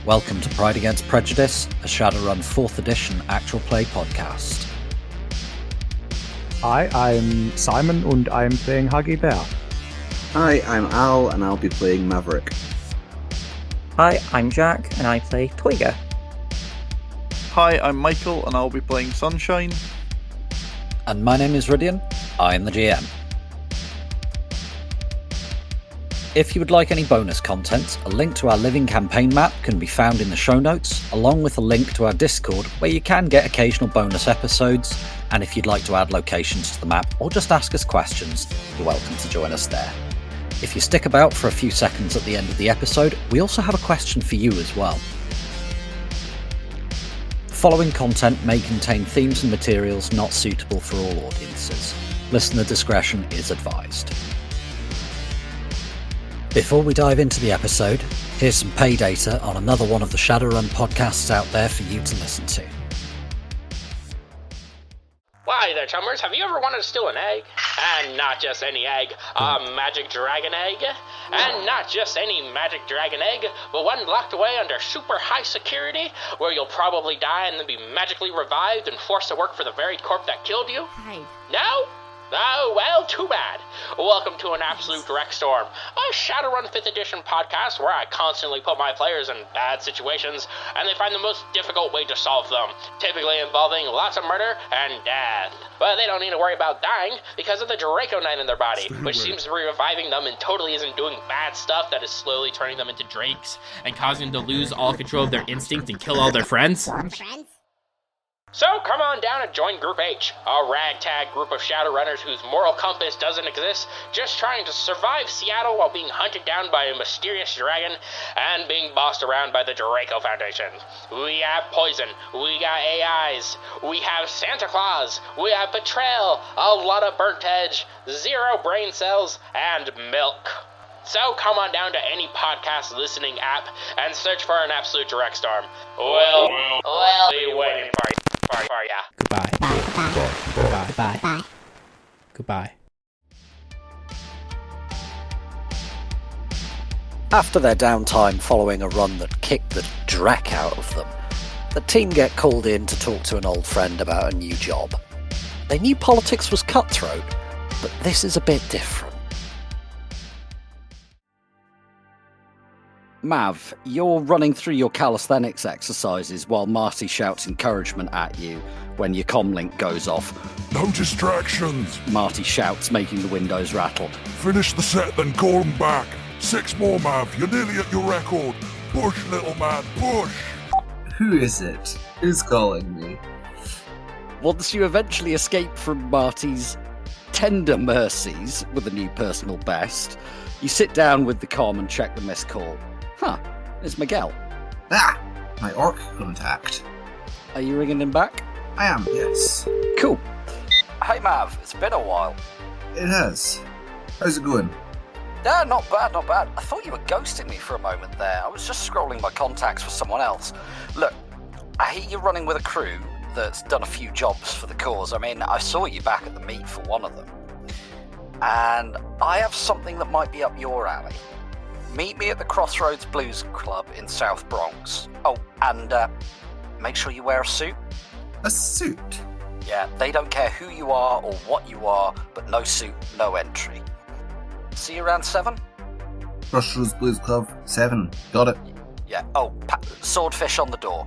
Welcome to Pride Against Prejudice, a Shadowrun 4th edition actual play podcast. Hi, I'm Simon and I'm playing Huggy Bear. Hi, I'm Al and I'll be playing Maverick. Hi, I'm Jack and I play Toyga. Hi, I'm Michael and I'll be playing Sunshine. And my name is Rhydian, I am the GM. If you would like any bonus content, a link to our living campaign map can be found in the show notes, along with a link to our Discord where you can get occasional bonus episodes, and if you'd like to add locations to the map or just ask us questions, you're welcome to join us there. If you stick about for a few seconds at the end of the episode, we also have a question for you as well. The following content may contain themes and materials not suitable for all audiences. Listener discretion is advised. Before we dive into the episode, here's some pay data on another one of the Shadowrun podcasts out there for you to listen to. Why there, chummers, have you ever wanted to steal an egg? And not just any egg, a magic dragon egg. And not just any magic dragon egg, but one locked away under super high security, where you'll probably die and then be magically revived and forced to work for the very corp that killed you? Hide. No? Oh, well, too bad. Welcome to an absolute drek storm, a Shadowrun 5th edition podcast where I constantly put my players in bad situations, and they find the most difficult way to solve them, typically involving lots of murder and death. But they don't need to worry about dying because of the Draconite in their body, which seems to be reviving them and totally isn't doing bad stuff that is slowly turning them into drakes and causing them to lose all control of their instinct and kill all their friends. So come on down and join Group H, a ragtag group of Shadowrunners whose moral compass doesn't exist, just trying to survive Seattle while being hunted down by a mysterious dragon and being bossed around by the Draco Foundation. We have poison, we got AIs, we have Santa Claus, we have betrayal, a lot of burnt edge, 0 brain cells, and milk. So come on down to any podcast listening app and search for an absolute drek storm. We'll be waiting for you. Goodbye. Goodbye. After their downtime following a run that kicked the drek out of them, the team get called in to talk to an old friend about a new job. They knew politics was cutthroat, but this is a bit different. Mav, you're running through your calisthenics exercises while Marty shouts encouragement at you when your comlink goes off. No distractions! Marty shouts, making the windows rattle. Finish the set, then call them back. 6 more, Mav. You're nearly at your record. Push, little man, push! Who is it? Who's calling me? Once you eventually escape from Marty's tender mercies with a new personal best, you sit down with the comm and check the missed call. Huh, it's Miguel. Ah! My orc contact. Are you ringing him back? I am, yes. Cool. Hey Mav, it's been a while. It has. How's it going? Yeah, not bad. I thought you were ghosting me for a moment there. I was just scrolling my contacts for someone else. Look, I hear you're running with a crew that's done a few jobs for the cause. I mean, I saw you back at the meet for one of them. And I have something that might be up your alley. Meet me at the Crossroads Blues Club in South Bronx. Oh, and make sure you wear a suit. A suit? Yeah, they don't care who you are or what you are, but no suit, no entry. See you around 7? Crossroads Blues Club, 7. Got it. Yeah, swordfish on the door.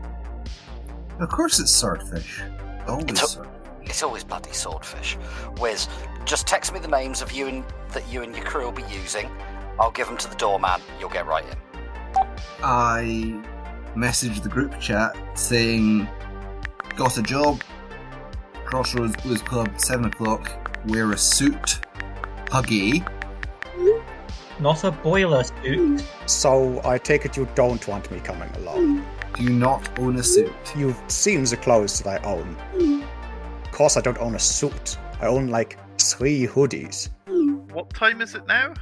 Of course it's swordfish. Always swordfish. It's always bloody swordfish. Wiz, just text me the names of that you and your crew will be using. I'll give them to the doorman. You'll get right in. I messaged the group chat saying, got a job, Crossroads Blues Club, 7 o'clock, wear a suit, Huggy. Not a boiler suit. So I take it you don't want me coming along. Do you not own a suit? You've seen the clothes that I own. Of course I don't own a suit. I own like 3 hoodies. What time is it now?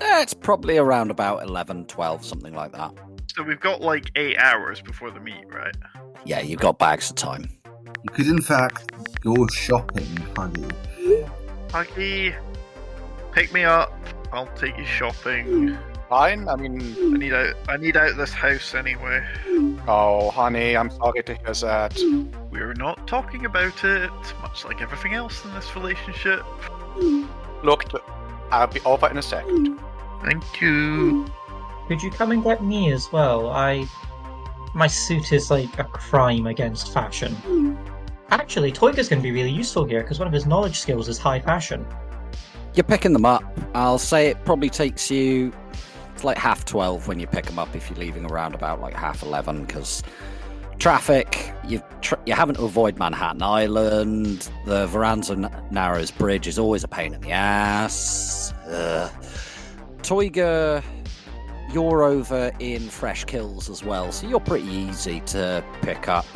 It's probably around about 11, 12, something like that. So we've got like 8 hours before the meet, right? Yeah, you've got bags of time. You could in fact go shopping, Huggy. Huggy, pick me up. I'll take you shopping. fine. I mean, I need out of this house anyway. oh, honey, I'm sorry to hear that. We're not talking about it, much like everything else in this relationship. Look, I'll be over in a second. Thank you. Could you come and get me as well? My suit is like a crime against fashion. Actually, Toyga's going to be really useful here because one of his knowledge skills is high fashion. You're picking them up. I'll say it probably takes you... It's like 12:30 when you pick them up if you're leaving around about like 11:30 because traffic, you're having to avoid Manhattan Island, the Verranza Narrows Bridge is always a pain in the ass. Toyga, you're over in Fresh Kills as well, so you're pretty easy to pick up.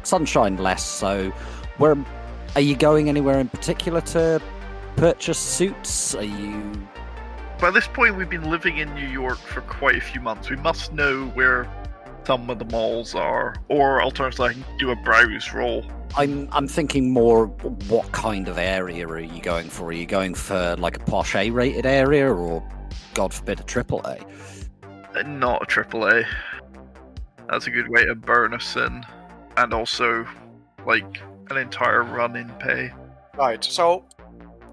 Sunshine less so. Are you going anywhere in particular to purchase suits? Are you... By this point, we've been living in New York for quite a few months. We must know where some of the malls are, or alternatively, I can do a browse roll. I'm thinking more, what kind of area are you going for? Are you going for like a posh A-rated area, or, God forbid, a AAA? Not a AAA. That's a good way to burn us in, and also, like, an entire run in pay. Right, so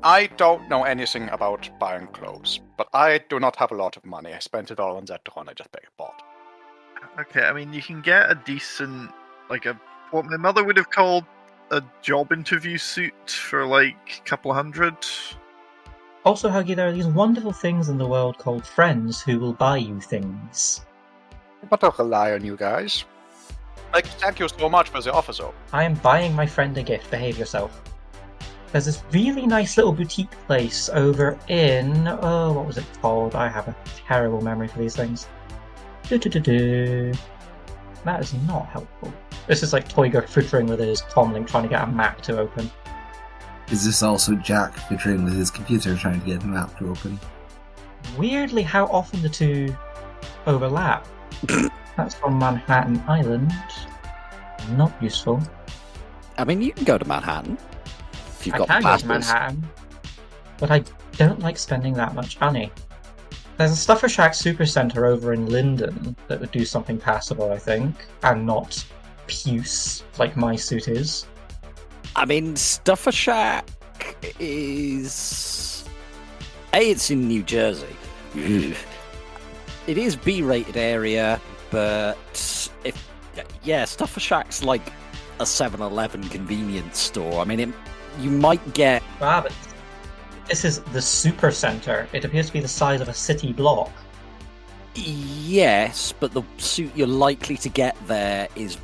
I don't know anything about buying clothes, but I do not have a lot of money. I spent it all on that one I just bought. Okay, I mean, you can get a decent, like what my mother would have called a job interview suit for like a couple hundred. Also, Huggy, there are these wonderful things in the world called friends who will buy you things. But I'll rely on you guys. Like, thank you so much for the offer, though. I am buying my friend a gift. Behave yourself. There's this really nice little boutique place over in... Oh, what was it called? I have a terrible memory for these things. That is not helpful. This is like Toyga fiddling with his comlink trying to get a map to open. Is this also Jack fiddling with his computer trying to get a map to open? Weirdly, how often the two overlap. That's from Manhattan Island. Not useful. I mean, you can go to Manhattan if you've got I can go to passports. Manhattan, but I don't like spending that much money. There's a Stuffer Shack Supercenter over in Linden that would do something passable, I think, and not puce like my suit is. I mean, Stuffer Shack is... it's in New Jersey. It is B-rated area, but Stuffer Shack's like a 7-Eleven convenience store. I mean, you might get... But this is the Supercenter. It appears to be the size of a city block. Yes, but the suit you're likely to get there is...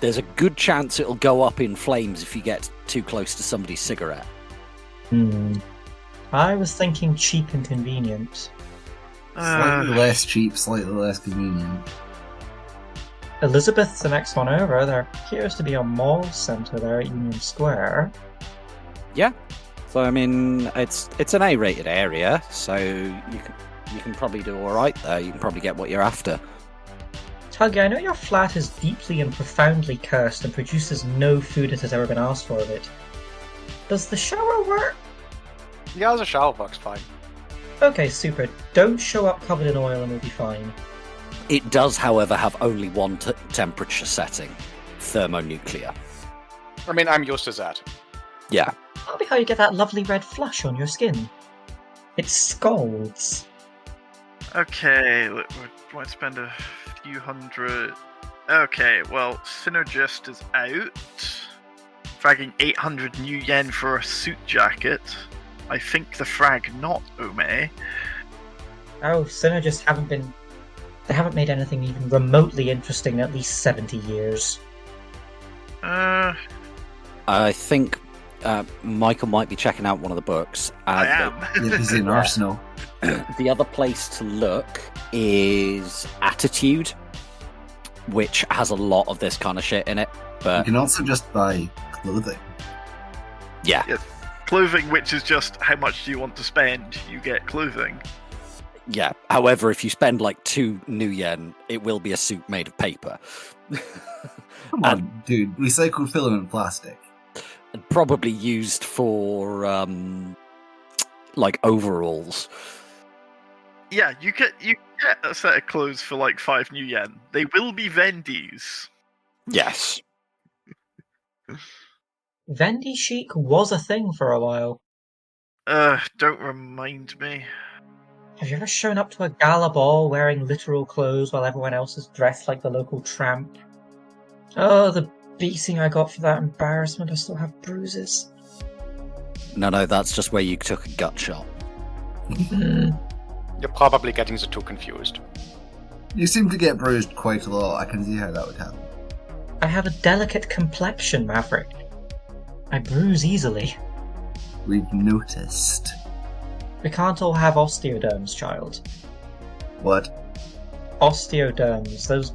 There's a good chance it'll go up in flames if you get too close to somebody's cigarette. I was thinking cheap and convenient. Slightly less cheap, slightly less convenient. Elizabeth's the next one over. There appears to be a mall centre there at Union Square. Yeah. So, I mean, it's an A-rated area, so you can probably do all right there. You can probably get what you're after. Tuggy, I know your flat is deeply and profoundly cursed and produces no food that has ever been asked for of it. Does the shower work? Yeah, the shower works fine. Okay, super. Don't show up covered in oil and we'll be fine. It does, however, have only one temperature setting. Thermonuclear. I mean, I'm used to that. Yeah. That'll be how you get that lovely red flush on your skin. It scalds. Okay, we might spend a few hundred... Okay, well, Synergist is out. Fragging 800 new yen for a suit jacket. I think the frag not Ome. Oh, Synergists they haven't made anything even remotely interesting in at least 70 years. I think Michael might be checking out one of the books. I am. Yeah, he's in Arsenal. The other place to look is Attitude, which has a lot of this kind of shit in it. You But can also just buy clothing. yeah, Yes. Clothing, which is just how much do you want to spend, you get clothing. yeah. However, if you spend like 2 new yen, it will be a suit made of paper. Come on, dude. Recycled filament plastic. And probably used for like overalls. Yeah, you get a set of clothes for like 5 new yen. They will be Vendies. Yes. Vendy chic was a thing for a while. Don't remind me. Have you ever shown up to a gala ball wearing literal clothes while everyone else is dressed like the local tramp? Oh, the beating I got for that embarrassment. I still have bruises. No, that's just where you took a gut shot. You're probably getting the two confused. You seem to get bruised quite a lot. I can see how that would happen. I have a delicate complexion, Maverick. I bruise easily. We've noticed. We can't all have osteoderms, child. What? Osteoderms.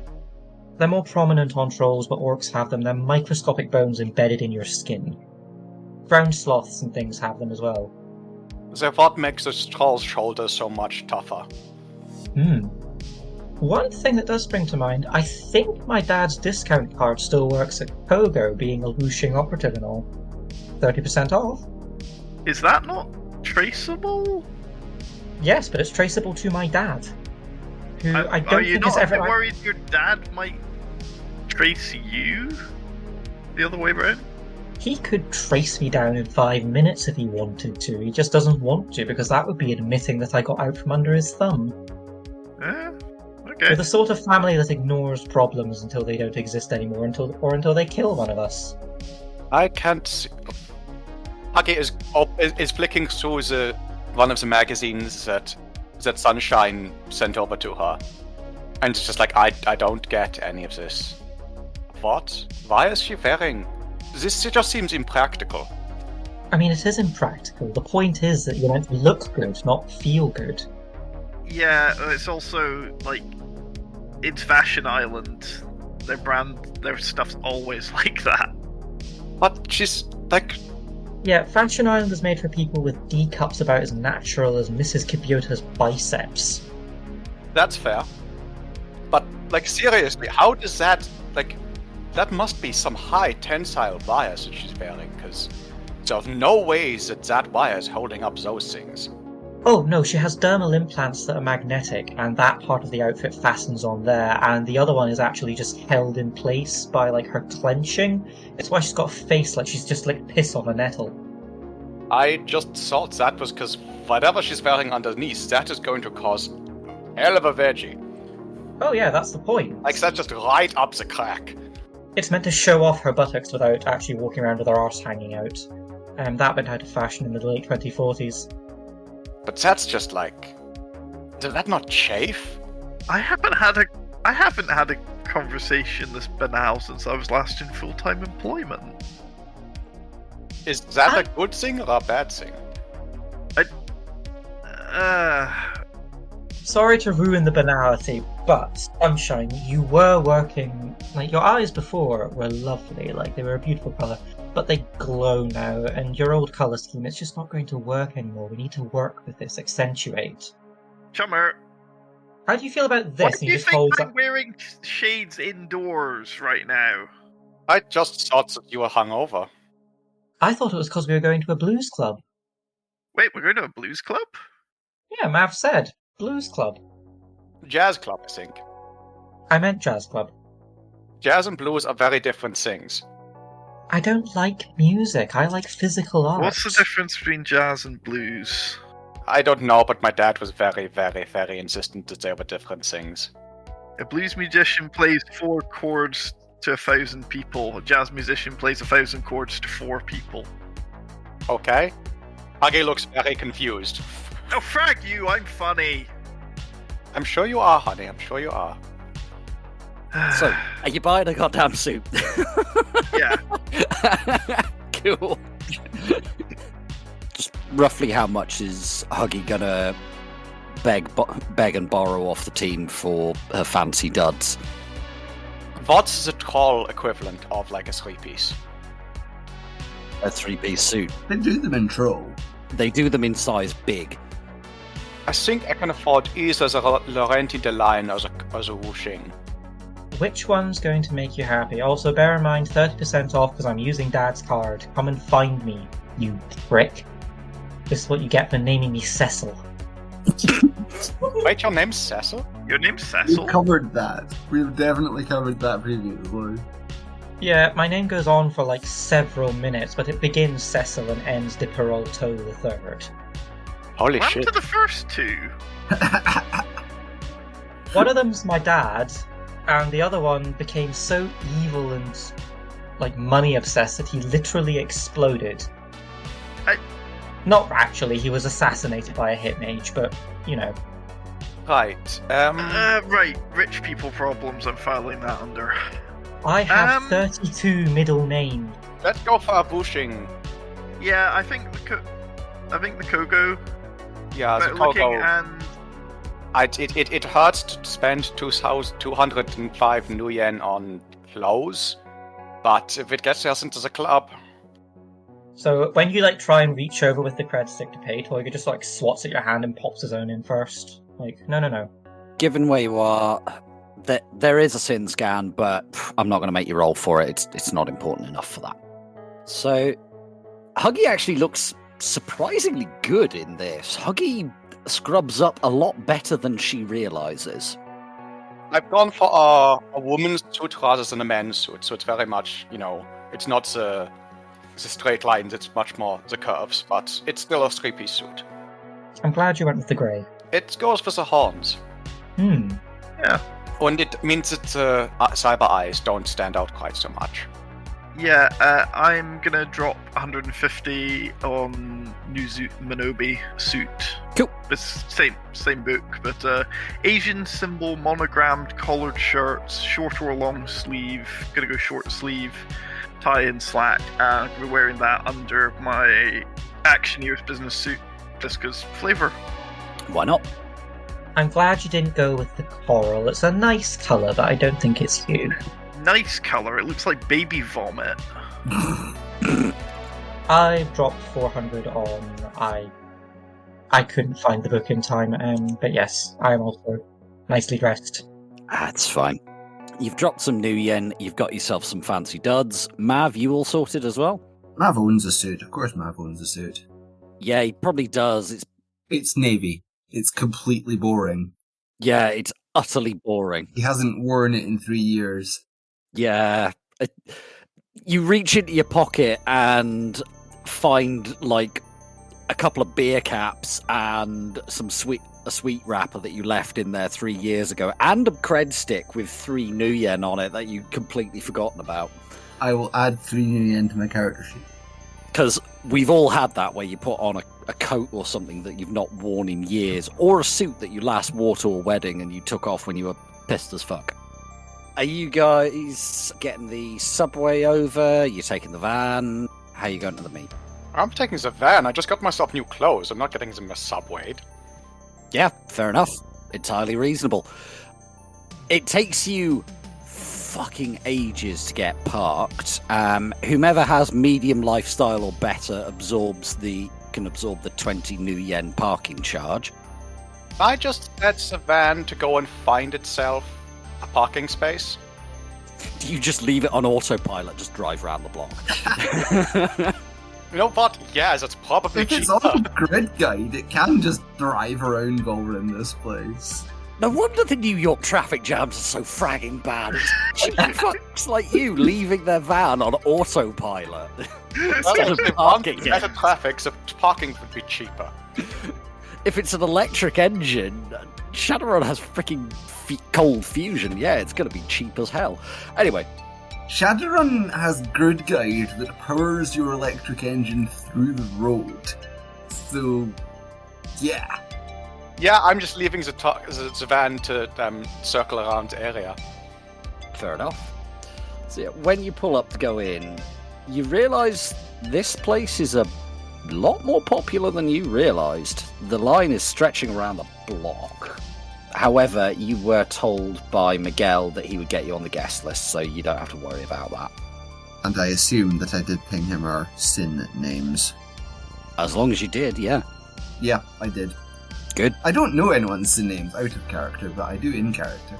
They're more prominent on trolls, but orcs have them. They're microscopic bones embedded in your skin. Ground sloths and things have them as well. So what makes the troll's shoulders so much tougher? One thing that does spring to mind, I think my dad's discount card still works at Kogo, being a Wuxing operative and all. 30% off. Is that not traceable? Yes, but it's traceable to my dad. Who I don't are you think not has ever... worried your dad might trace you? The other way around? He could trace me down in 5 minutes if he wanted to. He just doesn't want to, because that would be admitting that I got out from under his thumb. Okay. We're the sort of family that ignores problems until they don't exist anymore, until they kill one of us. I can't see... Huggy is flicking through one of the magazines that Sunshine sent over to her. And it's just like, I don't get any of this. What? Why is she wearing... This just seems impractical. I mean, it is impractical. The point is that you're meant to look good, not feel good. Yeah, it's also, like, it's Fashion Island. Their stuff's always like that. But she's, like... Yeah, Fashion Island is made for people with D cups about as natural as Mrs. Kibyota's biceps. That's fair. But, like, seriously, how does that, like... That must be some high tensile wires that she's wearing, because there's no ways that wire is holding up those things. Oh, no, she has dermal implants that are magnetic, and that part of the outfit fastens on there, and the other one is actually just held in place by, like, her clenching. It's why she's got a face like she's just, like, piss on a nettle. I just thought that was because whatever she's wearing underneath, that is going to cause hell of a veggie. Oh yeah, that's the point. Like, that's just right up the crack. It's meant to show off her buttocks without actually walking around with her arse hanging out. That went out of fashion in the late 2040s. But that's just like... Did that not chafe? I haven't had a conversation this banal since I was last in full-time employment. Is that a good thing or a bad thing? Sorry to ruin the banality, but Sunshine, you were working... Like, your eyes before were lovely, like, they were a beautiful colour, but they glow now, and your old colour scheme, it's just not going to work anymore. We need to work with this, accentuate. Chummer, how do you feel about this? why do you think I'm wearing shades indoors right now? I just thought that you were hungover. I thought it was because we were going to a blues club. Wait, we're going to a blues club? Yeah, Mav said. Blues club. Jazz club, I think. I meant jazz club. Jazz and blues are very different things. I don't like music. I like physical art. What's the difference between jazz and blues? I don't know, but my dad was very, very, very insistent that they were different things. A blues musician plays 4 chords to 1,000 people. A jazz musician plays 1,000 chords to 4 people. Okay. Huggy looks very confused. Oh, frag you! I'm funny! I'm sure you are, honey. I'm sure you are. So, are you buying a goddamn suit? Yeah. Cool. Just roughly how much is Huggy gonna beg and borrow off the team for her fancy duds? What's the troll equivalent of like a 3-piece? A 3-piece suit. They do them in Troll. They do them in size big. I think I can afford either the Laurenti de Line or the Wuxing. Which one's going to make you happy? Also, bear in mind, 30% off because I'm using Dad's card. Come and find me, you prick. This is what you get for naming me Cecil. Wait, your name's Cecil? Your name's We've Cecil? covered that. We've definitely covered that previously. Yeah, my name goes on for like several minutes, but it begins Cecil and ends de Peralto III. Holy What shit. happened to the first two? One of them's my dad, and the other one became so evil and like money obsessed that he literally exploded. Not actually, he was assassinated by a hit mage, but you know. Right. Right, rich people problems, I'm filing that under. I have 32 middle names. Let's go for a bushing. Yeah, I think the Kogo. Yeah, the looking Kogo. and It hurts to spend 2,205 new yen on clothes, but if it gets us into the club, So when you like try and reach over with the cred stick to pay, Toyga just like swats at your hand and pops his own in first. Like, no. Given where you are, there is a sin scan, but I'm not going to make you roll for it. It's not important enough for that. So, Huggy actually looks surprisingly good in this. Huggy scrubs up a lot better than she realizes. I've gone for a woman's suit rather than a man's suit, so it's very much, it's not the straight lines, it's much more the curves, but it's still a three-piece suit. I'm glad you went with the grey. It goes for the horns. yeah. And it means that the cyber eyes don't stand out quite so much. Yeah, I'm gonna drop 150 on New Minobi suit. Cool. It's same book, but Asian symbol, monogrammed, collared shirts, short or long sleeve. Gonna go short sleeve, tie and slack. I'm gonna be wearing that under my Actioneer's business suit, just because flavor. Why not? I'm glad you didn't go with the coral. It's a nice colour, but I don't think it's you. Nice color. It looks like baby vomit. I've dropped 400 on. I couldn't find the book in time, but yes, I am also nicely dressed. That's fine. You've dropped some new yen, you've got yourself some fancy duds. Mav, you all sorted as well? Mav owns a suit. Of course Mav owns a suit. Yeah, he probably does. It's navy. It's completely boring. Yeah, it's utterly boring. He hasn't worn it in 3 years. Yeah. You reach into your pocket and find, like, a couple of beer caps and a sweet wrapper that you left in there 3 years ago, and a cred stick with 3 new yen on it that you'd completely forgotten about. I will add 3 new yen to my character sheet. Because we've all had that where you put on a coat or something that you've not worn in years, or a suit that you last wore to a wedding and you took off when you were pissed as fuck. Are you guys getting the subway over? You taking the van? How are you going to the meet? I'm taking the van. I just got myself new clothes. I'm not getting them subwayed. Yeah, fair enough. Entirely reasonable. It takes you fucking ages to get parked. Whomever has medium lifestyle or better can absorb the 20 new yen parking charge. I just set the van to go and find itself a parking space. Do you just leave it on autopilot, just drive around the block? You know what? Yeah, that's probably If it's cheaper. on the grid guide, it can just drive around all in this place. No wonder the New York traffic jams are so fragging bad. It's fucks like you leaving their van on autopilot. Well, Instead of if they parking want it. better traffic, so parking would be cheaper. If it's an electric engine, Shadowrun has freaking cold fusion. Yeah, it's going to be cheap as hell. Anyway. Shadowrun has grid guide that powers your electric engine through the road. So, yeah. Yeah, I'm just leaving the van to circle around the area. Fair enough. So yeah, when you pull up to go in, you realise this place is a lot more popular than you realised. The line is stretching around the block. However, you were told by Miguel that he would get you on the guest list, so you don't have to worry about that. And I assume that I did ping him our sin names. As long as you did, yeah. Yeah, I did. Good. I don't know anyone's sin names out of character, but I do in character.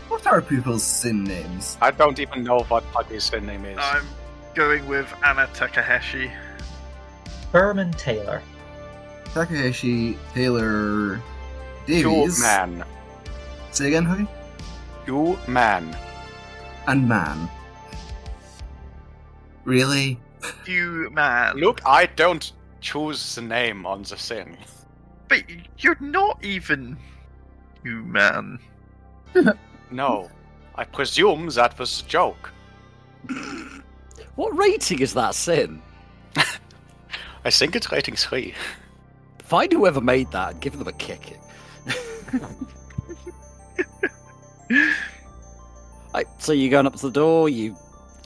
What are people's sin names? I don't even know what Huggy's name is. I'm going with Anna Takahashi. Berman Taylor. Takahashi, Taylor, Davies. You man. Say again, Huggy? You man. And man. Really? You man. Look, I don't choose the name on the thing. But you're not even you man. No. I presume that was a joke. What rating is that, Sin? I think it's rating 3. Find whoever made that and give them a kick. Right, so you're going up to the door, you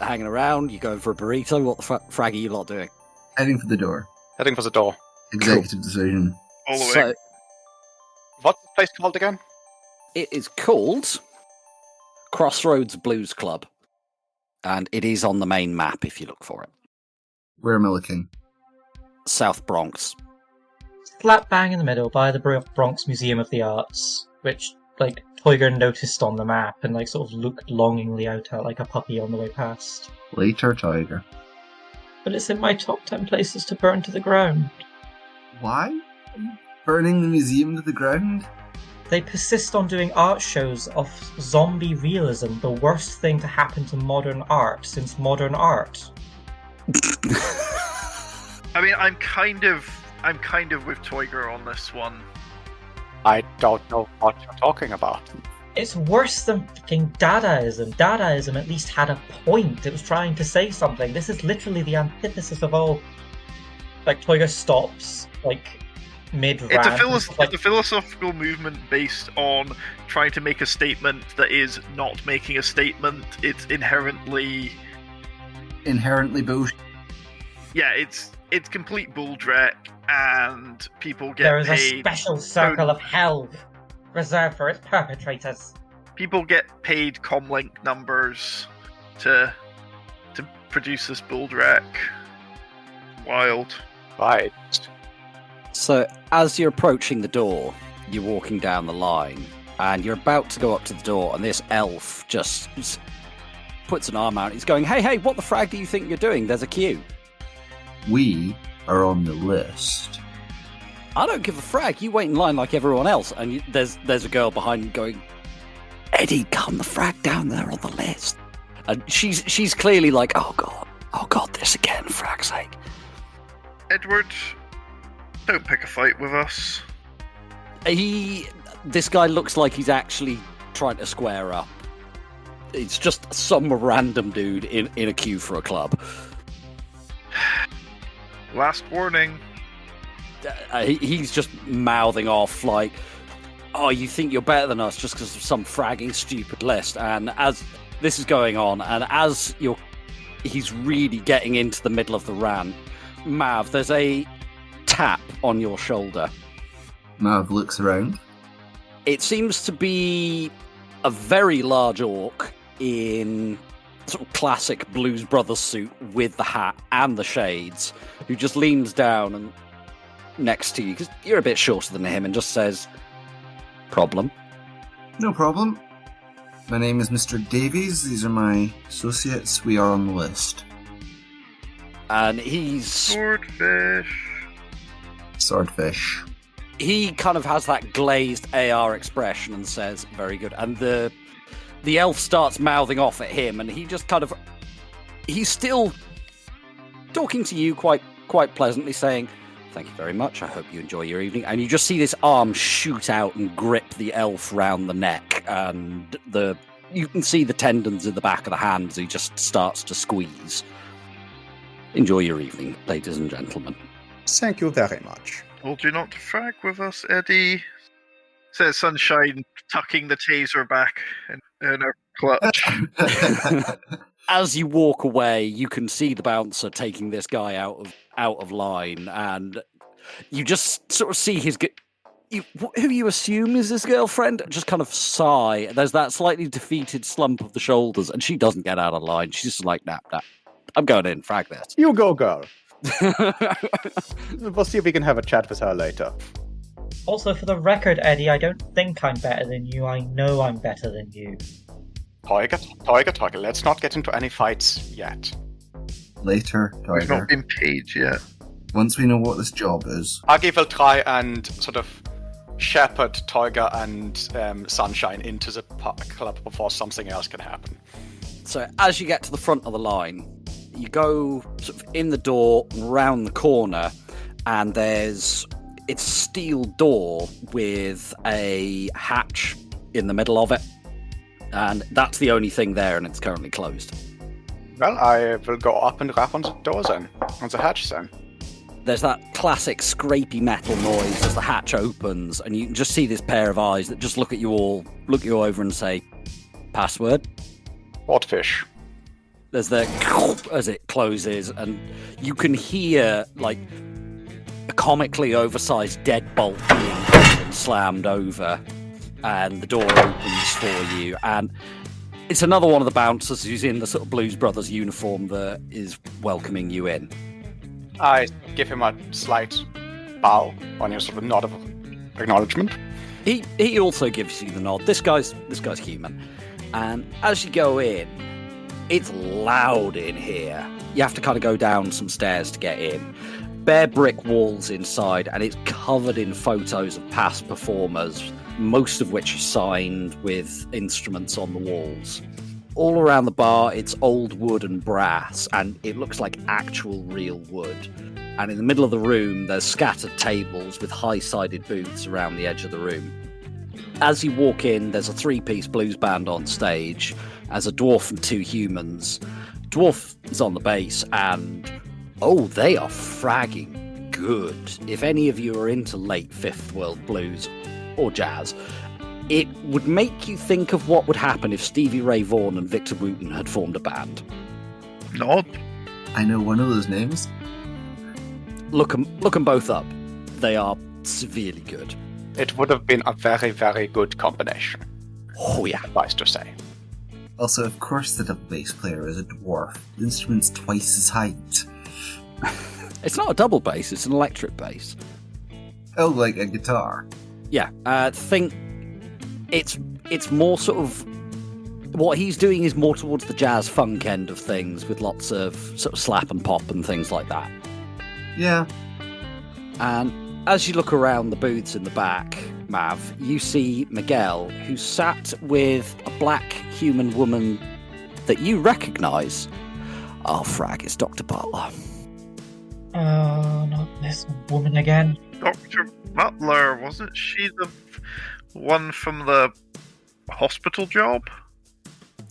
hanging around, you going for a burrito, what the frag are you lot doing? Heading for the door. Heading for the door. Executive decision. All the way. So, What's the place called again? it is called Crossroads Blues Club, and it is on the main map if you look for it. Where am I looking? South Bronx. Slap bang in the middle by the Bronx Museum of the Arts, which, like, Toyger noticed on the map and, like, sort of looked longingly out at like a puppy on the way past. Later, Tiger. But it's in my top 10 places to burn to the ground. Why? Are you burning the museum to the ground? They persist on doing art shows of zombie realism, the worst thing to happen to modern art since modern art. I mean, I'm kind of with Toyger on this one. I don't know what you're talking about. It's worse than fucking Dadaism. Dadaism at least had a point. It was trying to say something. This is literally the antithesis of all. Like, Toyger stops, like, mid-rant. It's a philosophical movement based on trying to make a statement that is not making a statement. It's inherently bullshit. Yeah, it's complete bull drek, and people get There is paid. a special circle of hell reserved for its perpetrators. People get paid comlink numbers to produce this bull drek. Wild. Right. So, as you're approaching the door, you're walking down the line, and you're about to go up to the door, and this elf just puts an arm out. He's going, hey, what the frag do you think you're doing? There's a queue. We are on the list. I don't give a frag. You wait in line like everyone else. And there's a girl behind you going, Eddie, calm the frag down there on the list. And she's clearly like, oh god, this again, for frag's sake. Edward, don't pick a fight with us. This guy looks like he's actually trying to square up. It's just some random dude in a queue for a club. Last warning. He's just mouthing off like, oh, you think you're better than us just because of some fragging stupid list. And as this is going on, and as he's really getting into the middle of the rant, Mav, there's a tap on your shoulder. Mav looks around. It seems to be a very large orc in sort of classic Blues Brothers suit with the hat and the shades, who just leans down and next to you, because you're a bit shorter than him, and just says, problem? No problem. My name is Mr. Davies. These are my associates. We are on the list. And he's... Swordfish. He kind of has that glazed AR expression and says, very good. And the elf starts mouthing off at him, and he just kind of... He's still talking to you quite pleasantly, saying, thank you very much, I hope you enjoy your evening. And you just see this arm shoot out and grip the elf round the neck, and you can see the tendons in the back of the hands. He just starts to squeeze. Enjoy your evening, ladies and gentlemen. Thank you very much. Told you not to frag with us, Eddie. Says Sunshine, tucking the taser back in her clutch. As you walk away, you can see the bouncer taking this guy out of line, and you just sort of see who you assume is his girlfriend just kind of sigh. There's that slightly defeated slump of the shoulders, and she doesn't get out of line. She's just like, nah, I'm going in, frag this. You go, girl. We'll see if we can have a chat with her later. Also, for the record, Eddie, I don't think I'm better than you. I know I'm better than you. Tiger, let's not get into any fights yet. Later, We've Tiger. not been paid yet. Once we know what this job is. Agi will try and sort of shepherd Toiga and Sunshine into the club before something else can happen. So as you get to the front of the line, you go sort of in the door, round the corner, and it's a steel door with a hatch in the middle of it. And that's the only thing there, and it's currently closed. Well, I will go up and rap on the door then, on the hatch then. There's that classic scrapey metal noise as the hatch opens, and you can just see this pair of eyes that just look you over and say, "Password." Swordfish. There's the as it closes, and you can hear like a comically oversized deadbolt being opened and slammed over, and the door opens for you, and it's another one of the bouncers who's in the sort of Blues Brothers uniform that is welcoming you in. I give him a slight bow on your sort of nod of acknowledgement. He also gives you the nod. This guy's human. And as you go in, it's loud in here. You have to kind of go down some stairs to get in. Bare brick walls inside, and it's covered in photos of past performers, most of which are signed with instruments on the walls. All around the bar, it's old wood and brass, and it looks like actual real wood. And in the middle of the room, there's scattered tables with high-sided booths around the edge of the room. As you walk in, there's a 3-piece blues band on stage, as a dwarf and 2 humans. Dwarf is on the bass, and they are fragging good. If any of you are into late Fifth World blues or jazz, it would make you think of what would happen if Stevie Ray Vaughan and Victor Wooten had formed a band. Nod. I know one of those names. Look 'em both up. They are severely good. It would have been a very, very good combination. Oh yeah. Nice to say. Also, of course, the double bass player is a dwarf. The instrument's twice his height. It's not a double bass, it's an electric bass. Oh, like a guitar. Yeah, think it's more sort of what he's doing is more towards the jazz funk end of things, with lots of sort of slap and pop and things like that. Yeah. And as you look around the booths in the back, Mav, you see Miguel, who's sat with a black human woman that you recognise. Oh, frag, it's Dr. Butler. Oh, not this woman again. Dr. Butler, wasn't she the one from the hospital job?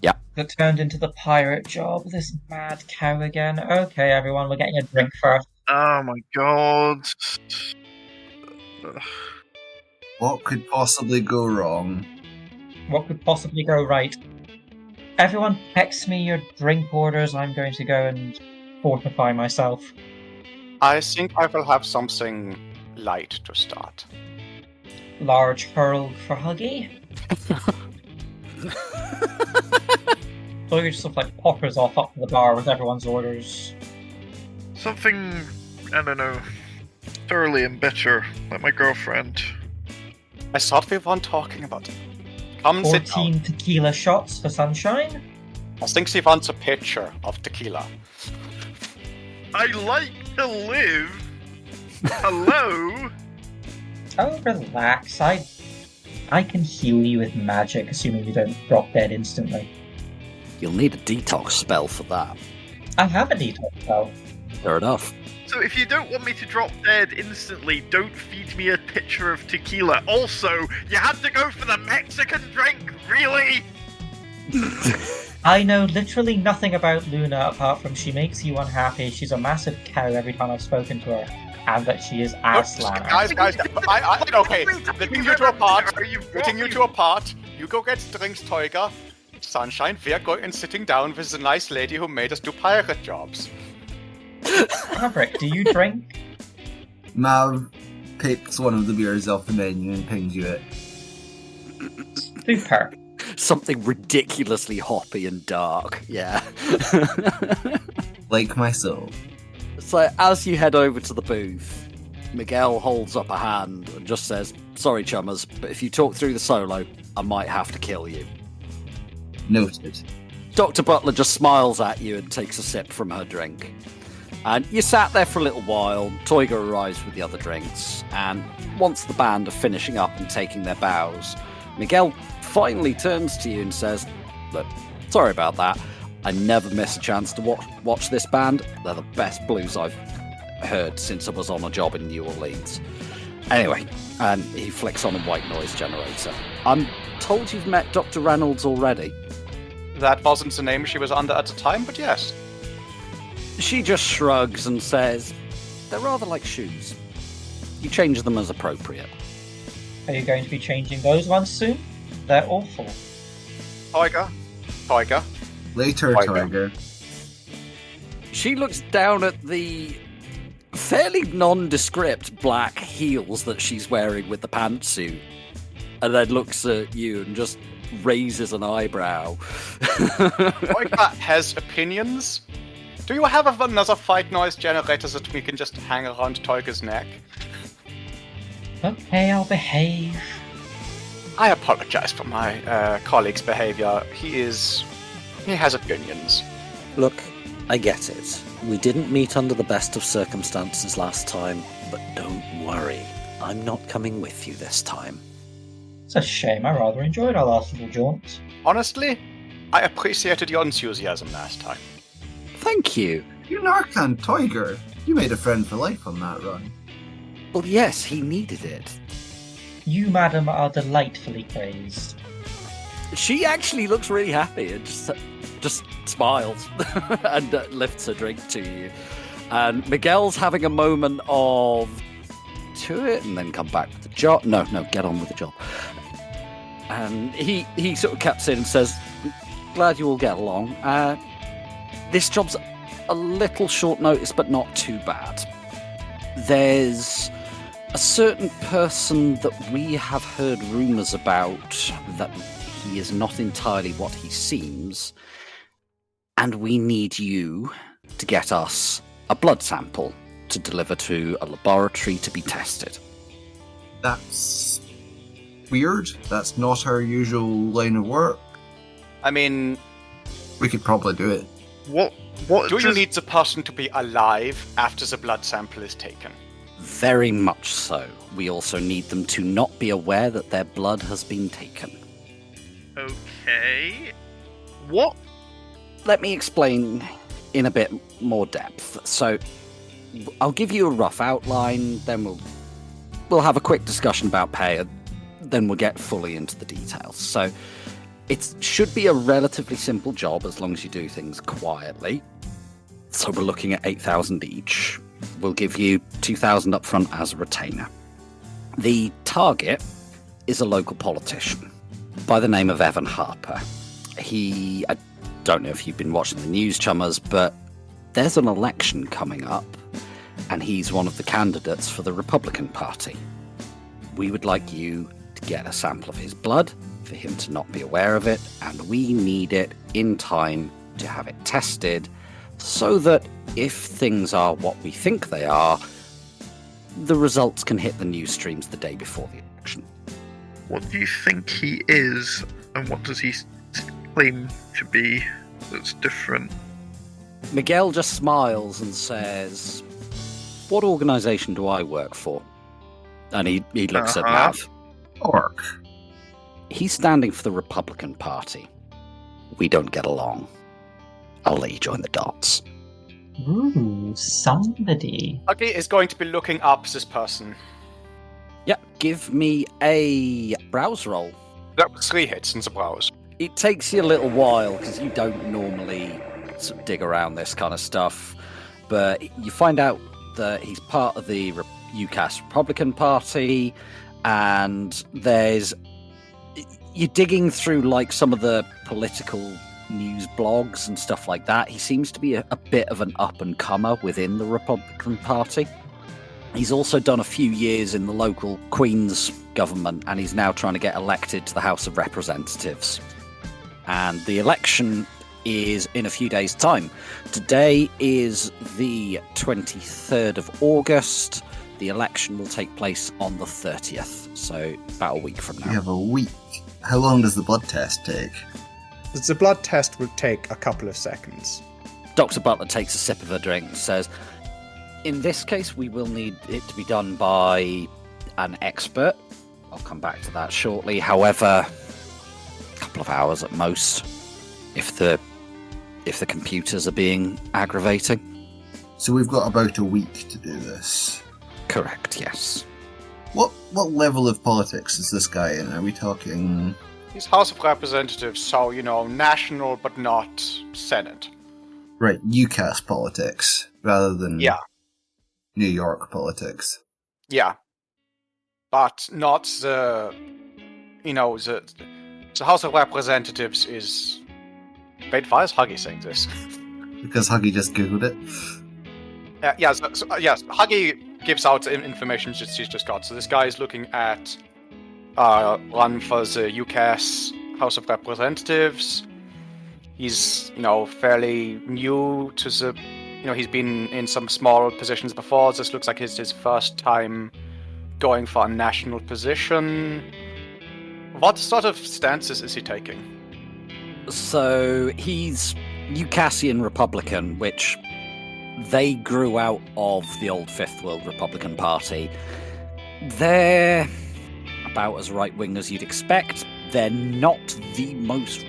Yeah. That turned into the pirate job. This mad cow again. Okay, everyone, we're getting a drink first. Oh my god. What could possibly go wrong? What could possibly go right? Everyone text me your drink orders. I'm going to go and fortify myself. I think I will have something light to start. Large hurl for Huggy. So he just sort of like poppers off up to the bar with everyone's orders. Something, I don't know, thoroughly and bitter, like my girlfriend. I thought we weren't talking about it. Come sit down. 14 tequila shots for Sunshine. I think she wants a picture of tequila. I like to live. Hello? Oh, relax. I can heal you with magic, assuming you don't drop dead instantly. You'll need a detox spell for that. I have a detox spell. Fair enough. So if you don't want me to drop dead instantly, don't feed me a pitcher of tequila. Also, you had to go for the Mexican drink, really? I know literally nothing about Luna apart from she makes you unhappy, she's a massive cow every time I've spoken to her, and that she is Aslan. Guys, okay, letting you to a part. You go get drinks, Toiga. Sunshine, we're going and sitting down with the nice lady who made us do pirate jobs. Maverick, do you drink? Mav picks one of the beers off the menu and pings you it. Super. Something ridiculously hoppy and dark, yeah. Like my soul. So as you head over to the booth, Miguel holds up a hand and just says, "Sorry, chummers, but if you talk through the solo, I might have to kill you." Noted. Dr. Butler just smiles at you and takes a sip from her drink. And you sat there for a little while. Toiga arrives with the other drinks, and once the band are finishing up and taking their bows, Miguel finally turns to you and says, "Look, sorry about that. I never miss a chance to watch this band. They're the best blues I've heard since I was on a job in New Orleans. Anyway," and he flicks on a white noise generator. "I'm told you've met Dr. Reynolds already." That wasn't the name she was under at the time, but yes. She just shrugs and says, "They're rather like shoes. You change them as appropriate." Are you going to be changing those ones soon? They're awful. Toiga. Later, Tiger. She looks down at the fairly nondescript black heels that she's wearing with the pantsuit, and then looks at you and just raises an eyebrow. Toiga has opinions. Do you have another fight noise generator that we can just hang around Toiga's neck? Okay, I'll behave. I apologize for my colleague's behavior. He has opinions. Look, I get it. We didn't meet under the best of circumstances last time, but don't worry. I'm not coming with you this time. It's a shame. I rather enjoyed our last little jaunt. Honestly, I appreciated your enthusiasm last time. Thank you. You Narcan Tiger. You made a friend for life on that run. Well, yes, he needed it. You, madam, are delightfully praised. She actually looks really happy and just smiles and lifts a drink to you. And Miguel's having a moment of to it and then come back with the job. No, get on with the job. And he sort of caps in and says, "Glad you all get along. This job's a little short notice, but not too bad. There's a certain person that we have heard rumours about that he is not entirely what he seems, and we need you to get us a blood sample to deliver to a laboratory to be tested." That's weird. That's not our usual line of work. I mean, We could probably do it. What do you need the person to be alive after the blood sample is taken? Very much so. We also need them to not be aware that their blood has been taken. Okay. What? Let me explain in a bit more depth. So, I'll give you a rough outline, then we'll have a quick discussion about pay, and then we'll get fully into the details. So, it should be a relatively simple job as long as you do things quietly. So we're looking at 8,000 each. We'll give you 2,000 up front as a retainer. The target is a local politician by the name of Evan Harper. I don't know if you've been watching the news, chummers, but there's an election coming up, and he's one of the candidates for the Republican Party. We would like you to get a sample of his blood, for him to not be aware of it, and we need it in time to have it tested so that if things are what we think they are, the results can hit the news streams the day before the election. What do you think he is, and what does he claim to be that's different? Miguel just smiles and says, "What organisation do I work for?" And he looks at Mav. Orc. He's standing for the Republican Party. We don't get along. I'll let you join the dots. Ooh, somebody. Huggy is going to be looking up this person. Yep, give me a browse roll. That was 3 hits in the browse. It takes you a little while because you don't normally sort of dig around this kind of stuff, but you find out that he's part of the UCAS Republican Party, and you're digging through like some of the political news blogs and stuff like that. He seems to be a bit of an up-and-comer within the Republican Party. He's also done a few years in the local Queen's government, and he's now trying to get elected to the House of Representatives. And the election is in a few days' time. Today is the 23rd of August. The election will take place on the 30th, so about a week from now. We have a week. How long does the blood test take? The blood test will take a couple of seconds. Dr. Butler takes a sip of her drink and says, in this case, we will need it to be done by an expert. I'll come back to that shortly. However, a couple of hours at most, if the computers are being aggravating. So we've got about a week to do this. Correct, yes. What level of politics is this guy in? Are we talking... He's House of Representatives, so, national but not Senate. Right, UCAS politics, rather than New York politics. Yeah. But not the House of Representatives is... Wait, why is Huggy saying this? Because Huggy just googled it. Yes, Huggy gives out the information that she's just got. So this guy is looking at run for the UCAS House of Representatives. He's, fairly new to the... he's been in some small positions before. This looks like his first time going for a national position. What sort of stances is he taking? So he's UCASian Republican, which they grew out of the old Fifth World Republican Party. They're about as right-wing as you'd expect. They're not the most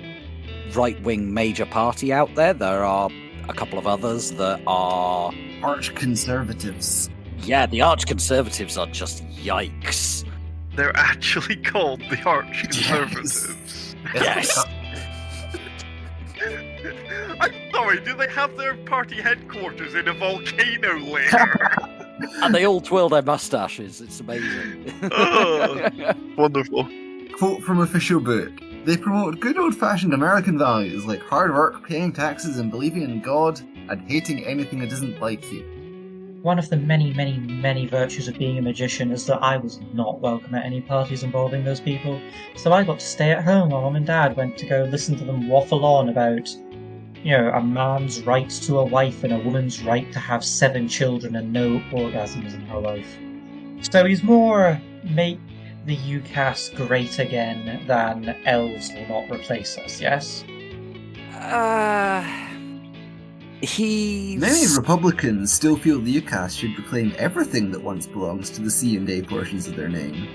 right-wing major party out there. There are a couple of others that are... Arch-conservatives. Yeah, the arch-conservatives are just yikes. They're actually called the arch-conservatives. Yes. I'm sorry, do they have their party headquarters in a volcano lair? And they all twirl their mustaches. It's amazing. Oh, wonderful. Quote from official book. They promote good old-fashioned American values like hard work, paying taxes, and believing in God, and hating anything that doesn't like you. One of the many, many, many virtues of being a magician is that I was not welcome at any parties involving those people, so I got to stay at home while Mum and Dad went to go listen to them waffle on about, a man's right to a wife and a woman's right to have 7 children and no orgasms in her life. So he's more make the UCAS great again than elves will not replace us, yes? Many Republicans still feel the UCAS should reclaim everything that once belongs to the C and A portions of their name.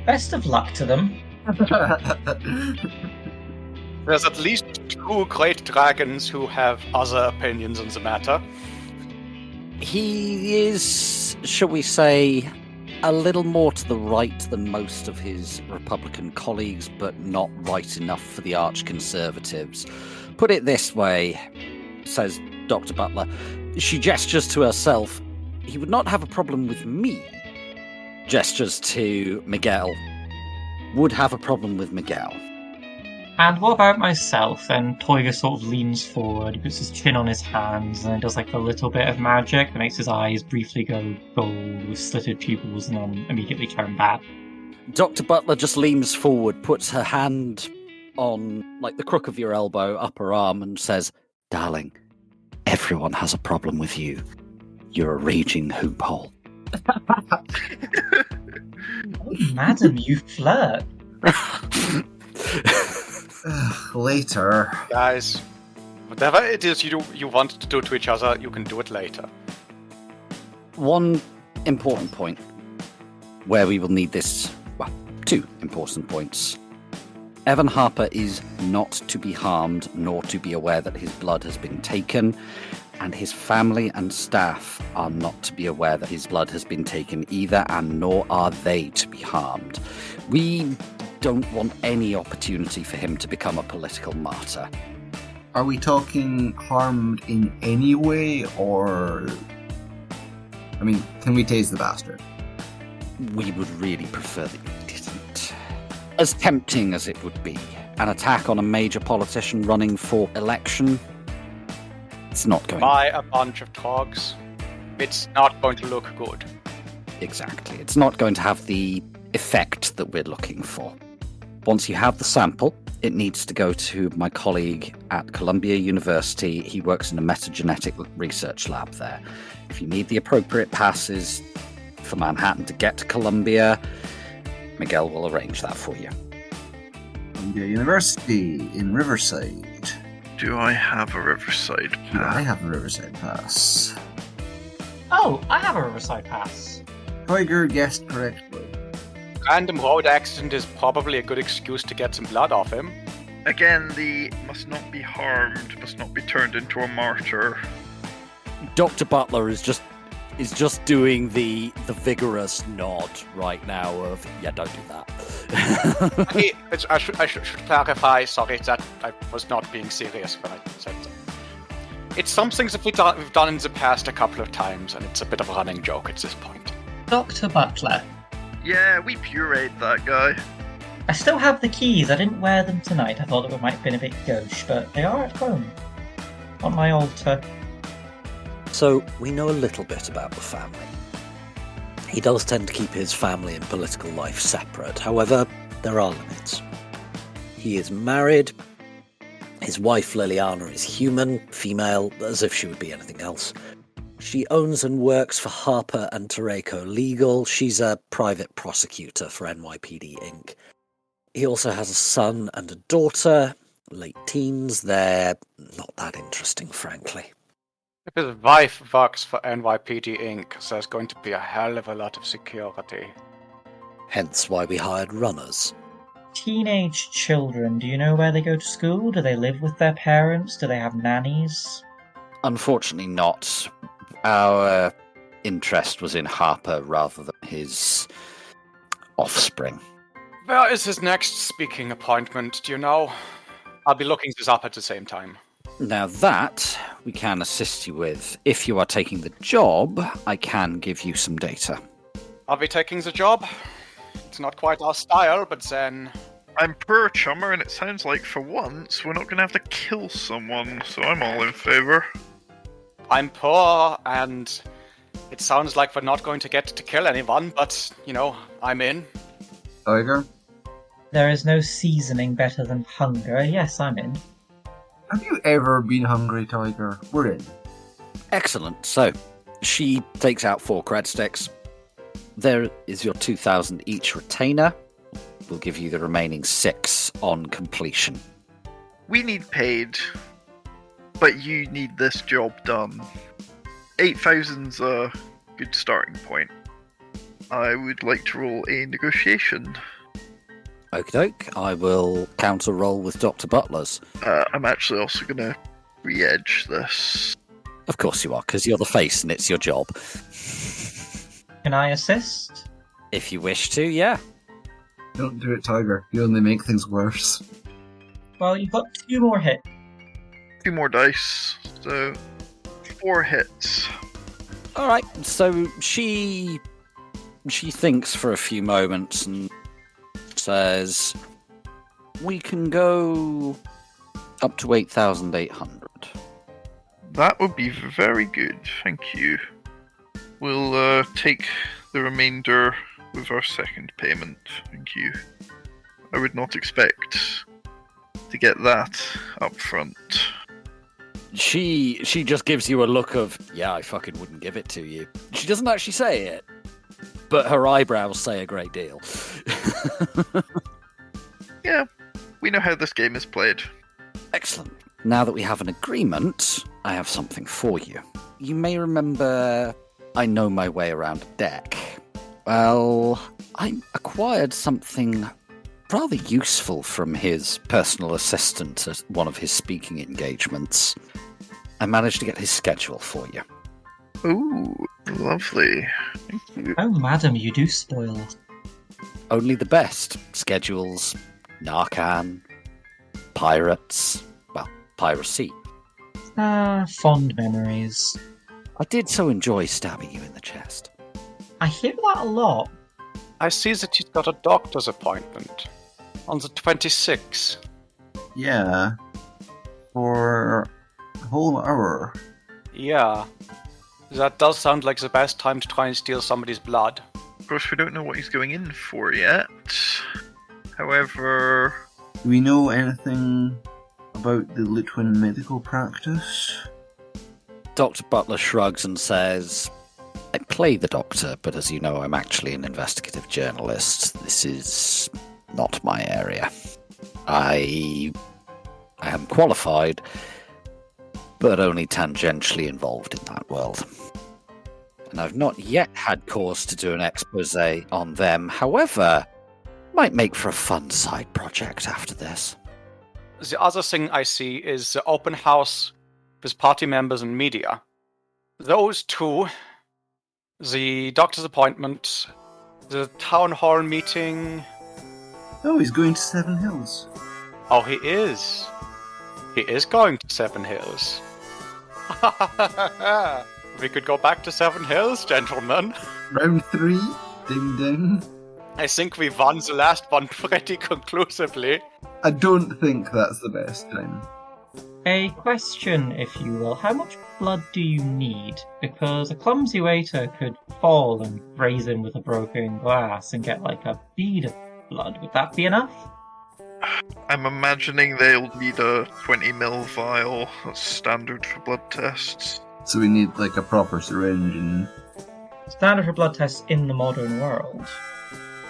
Best of luck to them. There's at least 2 great dragons who have other opinions on the matter. He is, shall we say, a little more to the right than most of his Republican colleagues, but not right enough for the arch-conservatives. Put it this way, says Dr. Butler. She gestures to herself. He would not have a problem with me. Gestures to Miguel. Would have a problem with Miguel. And what about myself? And Toyga sort of leans forward, he puts his chin on his hands, and then does like a little bit of magic that makes his eyes briefly go gold with slitted pupils and then immediately turn bad. Dr. Butler just leans forward, puts her hand on like the crook of your elbow, upper arm, and says, "Darling, everyone has a problem with you. You're a raging hoop hole." Madam, you flirt. Later. Guys, whatever it is you want to do to each other, you can do it later. One important point where we will need this, 2 important points. Evan Harper is not to be harmed nor to be aware that his blood has been taken, and his family and staff are not to be aware that his blood has been taken either, and nor are they to be harmed. We don't want any opportunity for him to become a political martyr. Are we talking harmed in any way, or... can we tase the bastard? We would really prefer that you didn't. As tempting as it would be, an attack on a major politician running for election, it's not going By a bunch of dogs, it's not going to look good. Exactly. It's not going to have the effect that we're looking for. Once you have the sample, it needs to go to my colleague at Columbia University. He works in a metagenetic research lab there. If you need the appropriate passes for Manhattan to get to Columbia, Miguel will arrange that for you. Columbia University in Riverside. Do I have a Riverside Yeah, Pass? I have a Riverside Pass. Oh, I have a Riverside Pass. Tiger guessed correctly. Random road accident is probably a good excuse to get some blood off him. Again, the must not be harmed, must not be turned into a martyr. Dr. Butler is just doing the vigorous nod right now of, yeah, don't do that. Okay, I should clarify, sorry, that I was not being serious when I said that. It's something that we've done in the past a couple of times, and it's a bit of a running joke at this point. Dr. Butler. Yeah, we pureed that guy. I still have the keys. I didn't wear them tonight. I thought it might have been a bit gauche, but they are at home. On my altar. So, we know a little bit about the family. He does tend to keep his family and political life separate. However, there are limits. He is married. His wife, Liliana, is human, female, as if she would be anything else. She owns and works for Harper and Terreco Legal. She's a private prosecutor for NYPD Inc. He also has a son and a daughter, late teens. They're not that interesting, frankly. If his wife works for NYPD Inc., there's going to be a hell of a lot of security. Hence why we hired runners. Teenage children, do you know where they go to school? Do they live with their parents? Do they have nannies? Unfortunately not. Our interest was in Harper rather than his offspring. Where is his next speaking appointment, do you know? I'll be looking this up at the same time. Now that we can assist you with. If you are taking the job, I can give you some data. Are we taking the job? It's not quite our style, but then... I'm poor chummer, and it sounds like for once we're not going to have to kill someone, so I'm all in favour. I'm poor, and it sounds like we're not going to get to kill anyone, but, you know, I'm in. Tiger? There is no seasoning better than hunger. Yes, I'm in. Have you ever been hungry, Tiger? We're in. Excellent. So, she takes out 4 cred sticks. There is your 2,000 each retainer. We'll give you the remaining 6 on completion. We need paid, but you need this job done. 8,000's a good starting point. I would like to roll a negotiation. Okie doke. I will counter roll with Dr. Butler's. I'm actually also going to re-edge this. Of course you are, because you're the face and it's your job. Can I assist? If you wish to, yeah. Don't do it, Tiger. You only make things worse. Well, you've got 2 more hits. 2 more dice, so 4 hits. Alright, so she thinks for a few moments and says, we can go up to 8,800. That would be very good, thank you. We'll take the remainder with our second payment, thank you. I would not expect to get that up front. She just gives you a look of, yeah, I fucking wouldn't give it to you. She doesn't actually say it, but her eyebrows say a great deal. Yeah, we know how this game is played. Excellent. Now that we have an agreement, I have something for you. You may remember I know my way around a deck. Well, I acquired something rather useful from his personal assistant at one of his speaking engagements. I managed to get his schedule for you. Ooh, lovely. Thank you. Oh, madam, you do spoil. Only the best. Schedules, Narcan, pirates, well, piracy. Ah, fond memories. I did so enjoy stabbing you in the chest. I hear that a lot. I see that he's got a doctor's appointment on the 26th. Yeah. For a whole hour. Yeah. That does sound like the best time to try and steal somebody's blood. Of course, we don't know what he's going in for yet. However... Do we know anything about the Litwin medical practice? Dr. Butler shrugs and says, I play the doctor, but as you know, I'm actually an investigative journalist. This is not my area. I I am qualified, but only tangentially involved in that world. And I've not yet had cause to do an expose on them. However, might make for a fun side project after this. The other thing I see is the open house with party members and media. Those two, the doctor's appointment, the town hall meeting. Oh, he's going to Seven Hills. Oh, he is. He is going to Seven Hills. We could go back to Seven Hills, gentlemen. Round 3. Ding ding. I think we won the last one pretty conclusively. I don't think that's the best time. A question, if you will. How much blood do you need? Because a clumsy waiter could fall and raise in with a broken glass and get like a bead of blood. Would that be enough? I'm imagining they'll need a 20ml vial. That's standard for blood tests. So we need like a proper syringe and... Standard for blood tests in the modern world.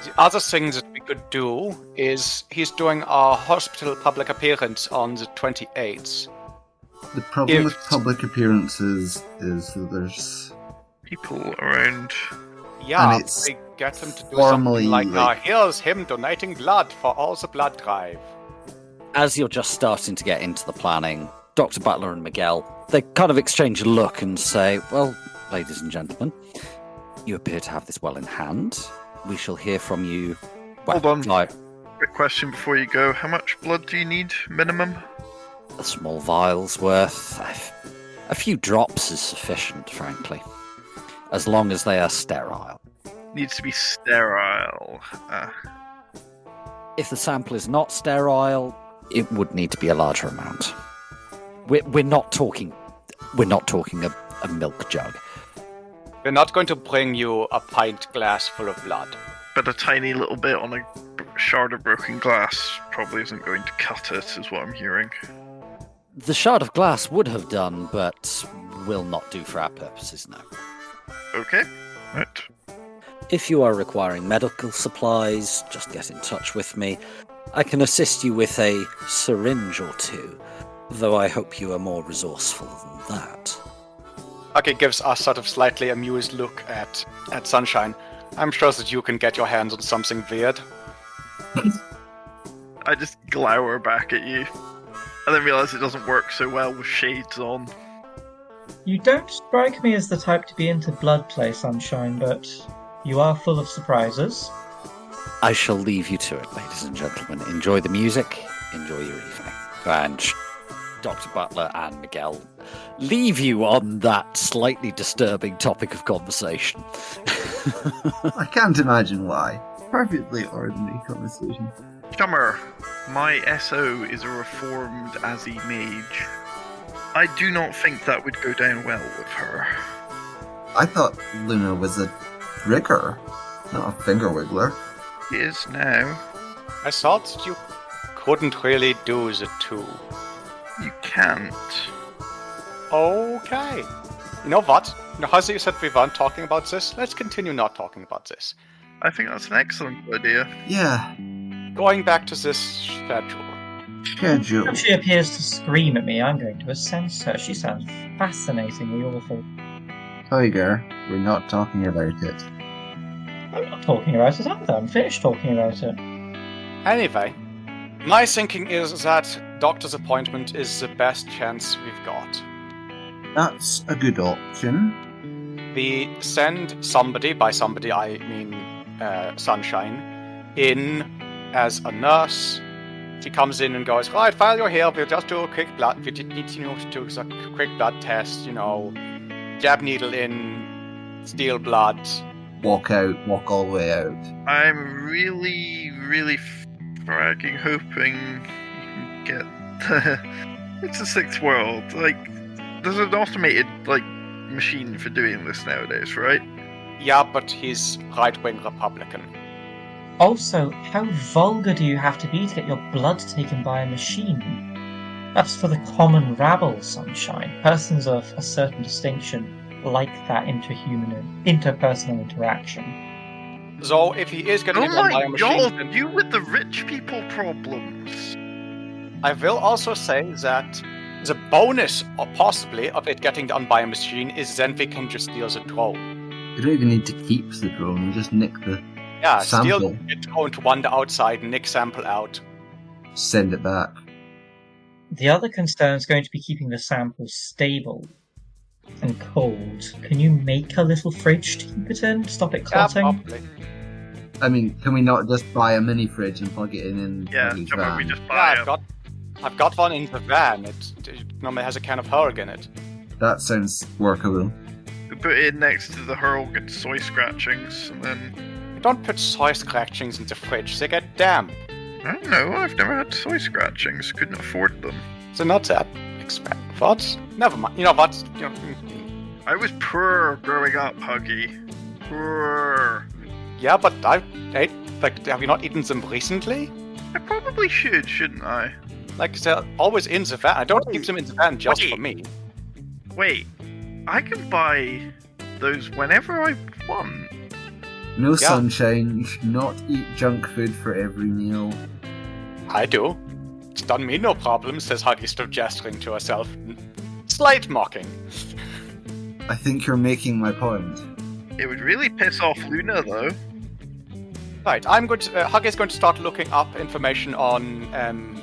The other thing that we could do is he's doing our hospital public appearance on the 28th. The problem with public appearances is that there's... people around. Yeah, And it's we get him to do formally, something like, like- here's him donating blood for all the blood drive. As you're just starting to get into the planning, Dr. Butler and Miguel, they kind of exchange a look and say, well, ladies and gentlemen, you appear to have this well in hand. We shall hear from you. Well, Hold on. like Quick question before you go. How much blood do you need, minimum? a small vial's worth. A few drops is sufficient, frankly. As long as they are sterile. Needs to be sterile. If the sample is not sterile, it would need to be a larger amount. We're not talking a milk jug. We're not going to bring you a pint glass full of blood. But a tiny little bit on a shard of broken glass probably isn't going to cut it, is what I'm hearing. The shard of glass would have done, but will not do for our purposes, no. Okay. Right. If you are requiring medical supplies, just get in touch with me. I can assist you with a syringe or two, though I hope you are more resourceful than that. Okay, gives us sort of slightly amused look at Sunshine. I'm sure that you can get your hands on something weird. I just glower back at you. And then realise it doesn't work so well with shades on. You don't strike me as the type to be into blood play, Sunshine, but you are full of surprises. I shall leave you to it, ladies and gentlemen. Enjoy the music, enjoy your evening. And Dr. Butler and Miguel leave you on that slightly disturbing topic of conversation. I can't imagine why. Perfectly ordinary conversation. Chummer, my SO is a reformed Azzy mage. I do not think that would go down well with her. I thought Luna was a trigger, not a finger wiggler. She is now. I thought you couldn't really do the two. You can't. Okay. You know what? You know how you said we weren't talking about this? Let's continue not talking about this. I think that's an excellent idea. Yeah, Going back to this schedule. schedule. If she appears to scream at me, I'm going to sense her. She sounds fascinatingly awful. Tiger, we're not talking about it. I'm not talking about it either. I'm finished talking about it. Anyway, my thinking is that doctor's appointment is the best chance we've got. That's a good option. We send somebody, by somebody I mean Sunshine, in as a nurse. She comes in and goes, right, while you're here, we'll just do a quick blood, we just need to do a quick blood test, jab needle in, steal blood. Walk all the way out. I'm really, really fragging hoping you can get... It's a sixth world. There's an automated, machine for doing this nowadays, right? Yeah, but he's right-wing Republican. Also, how vulgar do you have to be to get your blood taken by a machine? That's for the common rabble, Sunshine. Persons of a certain distinction like that interpersonal interaction. So if he is going to Oh be done by my a machine, god, you with the rich people problems! I will also say that the bonus, or possibly, of it getting done by a machine is then we can just steal the drone. You don't even need to keep the drone, you just nick the Yeah, sample. steal the drone to wander outside, nick sample out. Send it back. The other concern is going to be keeping the sample stable and cold. Can you make a little fridge to keep it in? Stop it Yeah, clotting? probably. I mean, can we not just buy a mini fridge and plug it in Yeah, Puggy's how about we van? just buy Yeah, I've got one in the van. It normally has a can of Hurg in it. That sounds workable. We put it in next to the Hurl, get soy scratchings, and then... Don't put soy scratchings in the fridge, they get damp. I don't know, I've never had soy scratchings, couldn't afford them. They're not that expensive. What? Never mind. You know what? I was poor growing up, Huggy. Poor. Yeah, but I ate, have you not eaten them recently? I probably should, shouldn't I? Like, they're always in the van. I don't keep them in the van just for me. Wait, I can buy those whenever I want. No Yeah. sunshine, you should not eat junk food for every meal. I do. It's done me no problem, says Huggy, still gesturing to herself. Slight mocking. I think you're making my point. It would really piss off Luna, though. Right, I'm going to. Huggy's going to start looking up information on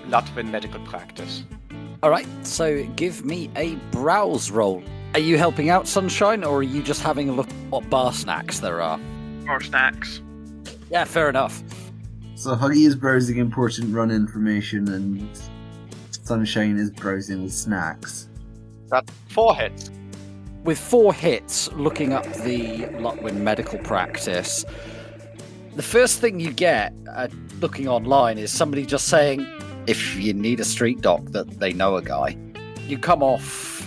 Latvian medical practice. Alright, so give me a browse roll. Are you helping out, Sunshine, or are you just having a look at what bar snacks there are? Or snacks. Yeah, fair enough. So Huggy is browsing important run information and Sunshine is browsing snacks. That's 4 hits. With 4 hits, looking up the Latvian medical practice, the first thing you get looking online is somebody just saying, if you need a street doc, that they know a guy. You come off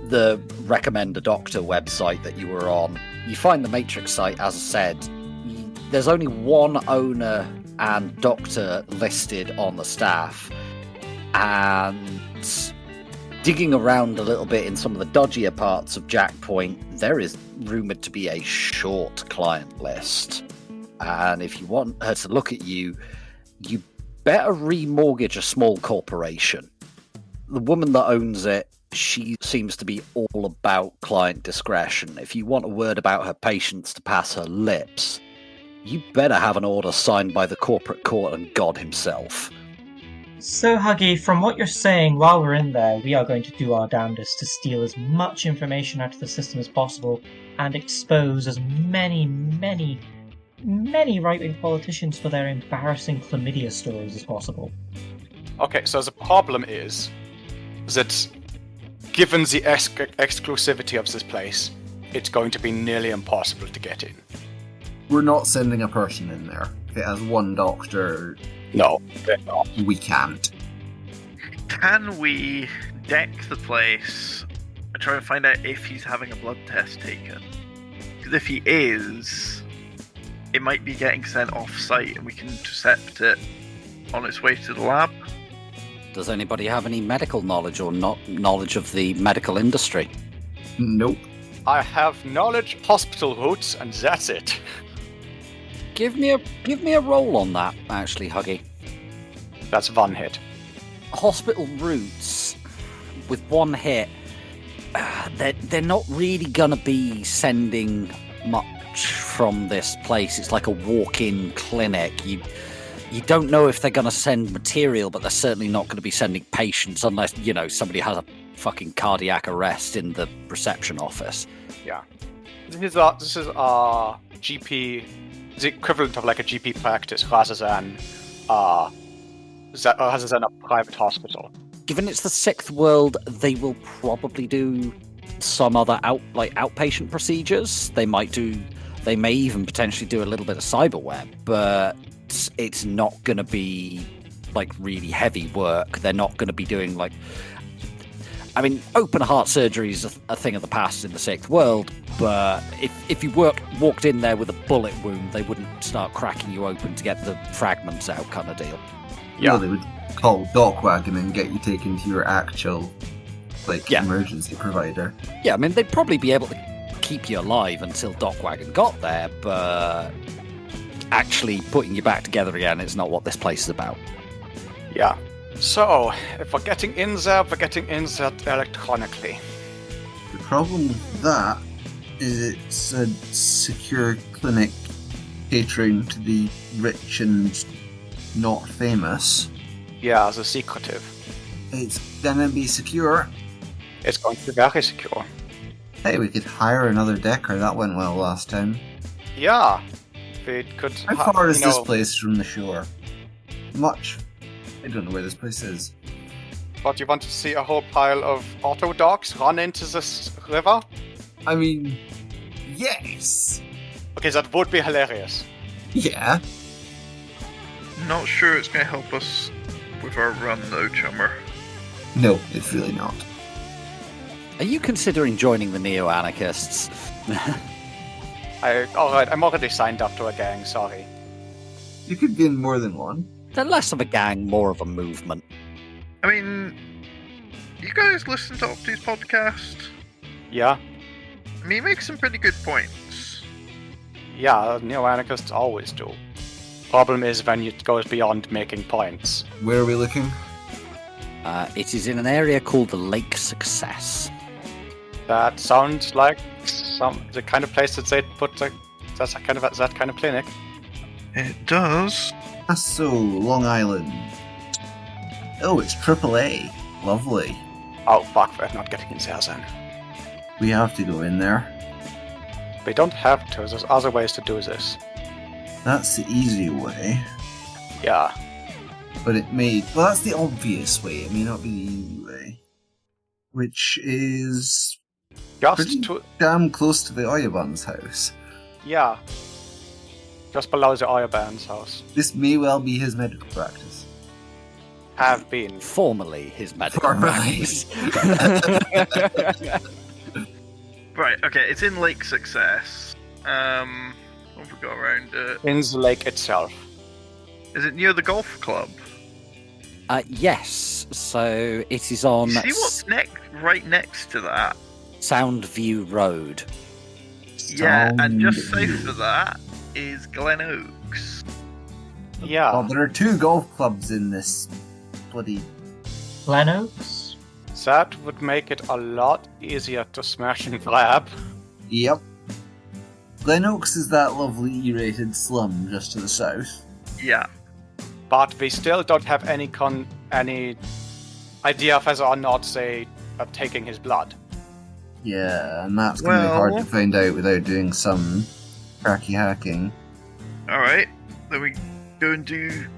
the recommend a doctor website that you were on. You find the Matrix site, as I said. There's only one owner and doctor listed on the staff. And digging around a little bit in some of the dodgier parts of Jack Point, there is rumoured to be a short client list. And if you want her to look at you, you better remortgage a small corporation. The woman that owns it, she seems to be all about client discretion. If you want a word about her patients to pass her lips, you better have an order signed by the corporate court and God himself. So, Huggy, from what you're saying, while we're in there, we are going to do our damnedest to steal as much information out of the system as possible and expose as many right-wing politicians for their embarrassing chlamydia stories as possible. Okay, so the problem is that given the exclusivity of this place, it's going to be nearly impossible to get in. We're not sending a person in there. If it has one doctor, No, they're not. we can't. Can we deck the place and try and find out if he's having a blood test taken? Because if he is, it might be getting sent off-site and we can intercept it on its way to the lab. Does anybody have any medical knowledge or not knowledge of the medical industry? Nope. I have knowledge hospital routes, and that's it. Give me a roll on that, actually, Huggy. That's 1 hit. Hospital routes with 1 hit. They're not really gonna be sending much from this place. It's like a walk-in clinic. You don't know if they're gonna send material, but they're certainly not gonna be sending patients unless, somebody has a fucking cardiac arrest in the reception office. Yeah. This is our GP, the equivalent of like a GP practice rather than a private hospital. Given it's the 6th world, they will probably do some other outpatient procedures. They may even potentially do a little bit of cyber web, but it's not going to be like really heavy work. They're not going to be doing open heart surgery is a thing of the past in the 6th world, but if you walked in there with a bullet wound, they wouldn't start cracking you open to get the fragments out kind of deal. Yeah. No, they would call DocWagon and get you taken to your actual emergency provider. Yeah, they'd probably be able to keep you alive until DocWagon got there, but actually putting you back together again is not what this place is about. Yeah. So, if we're getting in there electronically. The problem with that is it's a secure clinic catering to the rich and not famous. Yeah, the secretive. It's gonna be secure. It's going to be very secure. Hey, we could hire another decker. That went well last time. Yeah, we could. How far is this place from the shore? Much. I don't know where this place is. But you want to see a whole pile of auto dogs run into this river? I mean, yes. Okay, that would be hilarious. Yeah. Not sure it's going to help us with our run though, Chummer. No, it's really not. Are you considering joining the neo-anarchists? Alright, I'm already signed up to a gang, sorry. You could be in more than one. They're less of a gang, more of a movement. I mean, you guys listen to Opti's podcast? Yeah? I mean, he makes some pretty good points. Yeah, neo-anarchists always do. Problem is when it goes beyond making points. Where are we looking? It is in an area called the Lake Success. That sounds like the kind of place that they'd put that kind of clinic. It does. So, Long Island. Oh, it's AAA. Lovely. Oh fuck, we're not getting in there then. We have to go in there. We don't have to, there's other ways to do this. That's the easy way. Yeah. But it may... Well, that's the obvious way. It may not be the easy way. Which is... Just to... damn close to the Oyabun's house. Yeah. Just below the Oyabun's house. This may well be his medical practice. Have been. Formerly his medical practice. Right, okay, it's in Lake Success. What have we got around it? In the lake itself. Is it near the golf club? Yes, so it is on See what's right next to that? Soundview Road. Yeah, and just south of that is Glen Oaks. Yeah. Well, there are 2 golf clubs in this bloody... Glen Oaks? That would make it a lot easier to smash and grab. Yep. Glen Oaks is that lovely E-rated slum just to the south. Yeah. But we still don't have any idea of whether or not they are taking his blood. Yeah, and that's going to be hard to find out without doing some cracky hacking. Alright, then we go and do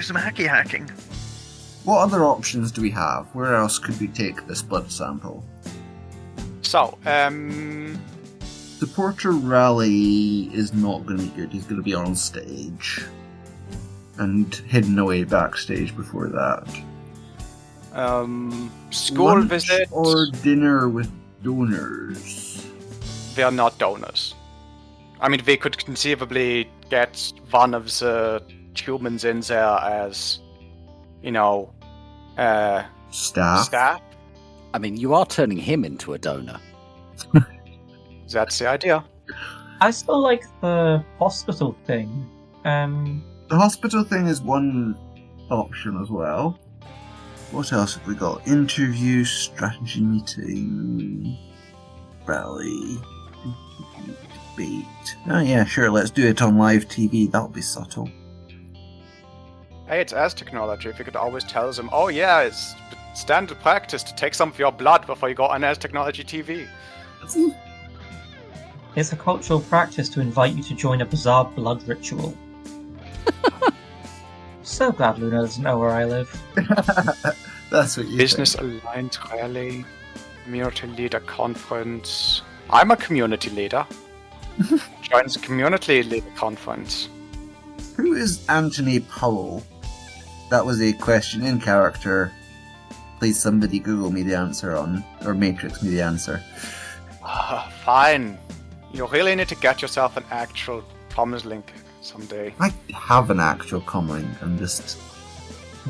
some hacky hacking. What other options do we have? Where else could we take this blood sample? So, The Porter Rally is not going to be good. He's going to be on stage. And hidden away backstage before that. School Lunch visit or dinner with donors? They are not donors. I mean, they could conceivably get one of the humans in there as, Staff? I mean, you are turning him into a donor. That's the idea. I still like the hospital thing. The hospital thing is one option as well. What else have we got? Interview, strategy meeting, rally, debate. Oh yeah, sure, let's do it on live TV. That'll be subtle. Hey, it's as technology. If you could always tell them, oh yeah, it's standard practice to take some of your blood before you go on as technology TV. It's a cultural practice to invite you to join a bizarre blood ritual. So glad Luna doesn't know where I live. That's what you Business think. Alliance Rally, Community Leader Conference. I'm a community leader. Join the Community Leader Conference. Who is Anthony Powell? That was a question in character. Please somebody Google me the answer or Matrix me the answer. Fine. You really need to get yourself an actual comms link someday. I have an actual comlink, I'm just...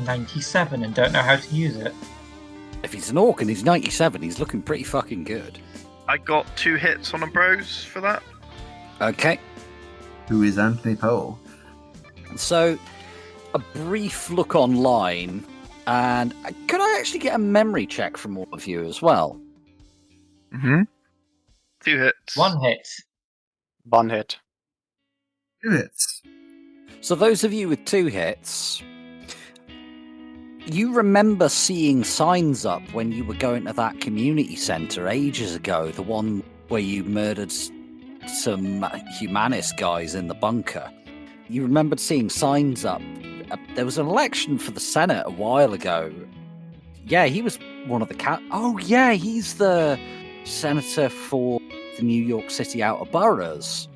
97 and don't know how to use it. If he's an orc and he's 97, he's looking pretty fucking good. I got 2 hits on a browse for that. Okay, Who is Anthony Powell? so a brief look online, and could I actually get a memory check from all of you as well? Mm-hmm. 2 hits. 1 hit. 1 hit. 2 hits. So those of you with 2 hits, you remember seeing signs up when you were going to that community centre ages ago, the one where you murdered some humanist guys in the bunker. You remembered seeing signs up. There was an election for the Senate a while ago. Yeah, he was one of the Oh, yeah, he's the senator for the New York City outer boroughs.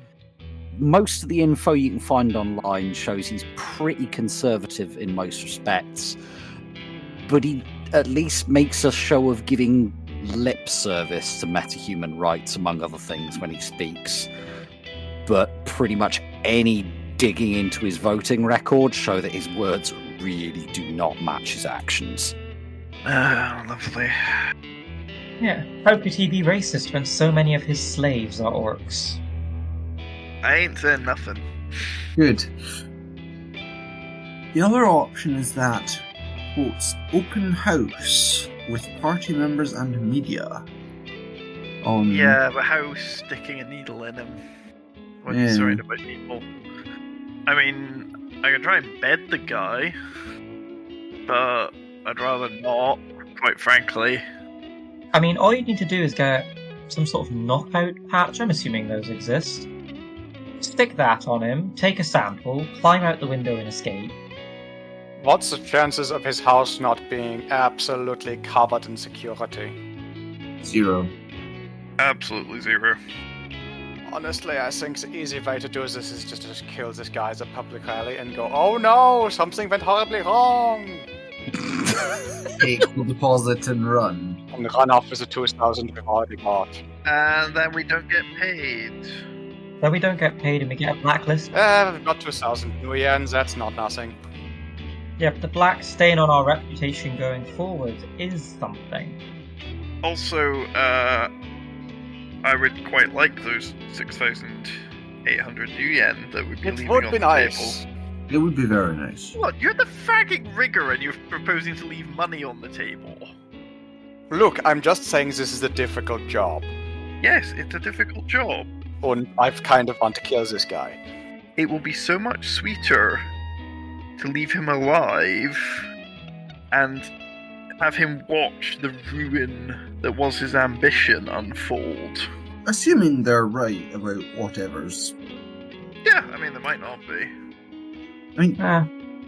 Most of the info you can find online shows he's pretty conservative in most respects, but he at least makes a show of giving lip service to metahuman rights, among other things, when he speaks. But pretty much any digging into his voting record show that his words really do not match his actions. Lovely. Yeah, how could he be racist when so many of his slaves are orcs? I ain't saying nothing. Good. The other option is that, quotes, open house with party members and media. Yeah, but how sticking a needle in him when he's surrounded by people? I mean, I could try and bed the guy, but I'd rather not, quite frankly. I mean, all you need to do is get some sort of knockout patch, I'm assuming those exist. Stick that on him, take a sample, climb out the window and escape. What's the chances of his house not being absolutely covered in security? 0. Absolutely 0. Honestly, I think the easy way to do this is just to kill this guy at a public rally and go, oh no, something went horribly wrong! Take the deposit and run. And run off with the 2,000 we've already bought. And then we don't get paid. Then we don't get paid and we get a blacklist. We've got 2,000 new yens, that's not nothing. Yeah, but the black stain on our reputation going forward is something. Also, I would quite like those 6,800 new yen that would be leaving on the table. It would be very nice. What? You're the fragging rigger and you're proposing to leave money on the table. Look, I'm just saying this is a difficult job. Yes, it's a difficult job. And I kind of want to kill this guy. It will be so much sweeter to leave him alive and have him watch the ruin that was his ambition unfold. Assuming they're right about whatever's... Yeah, I mean, they might not be. I mean,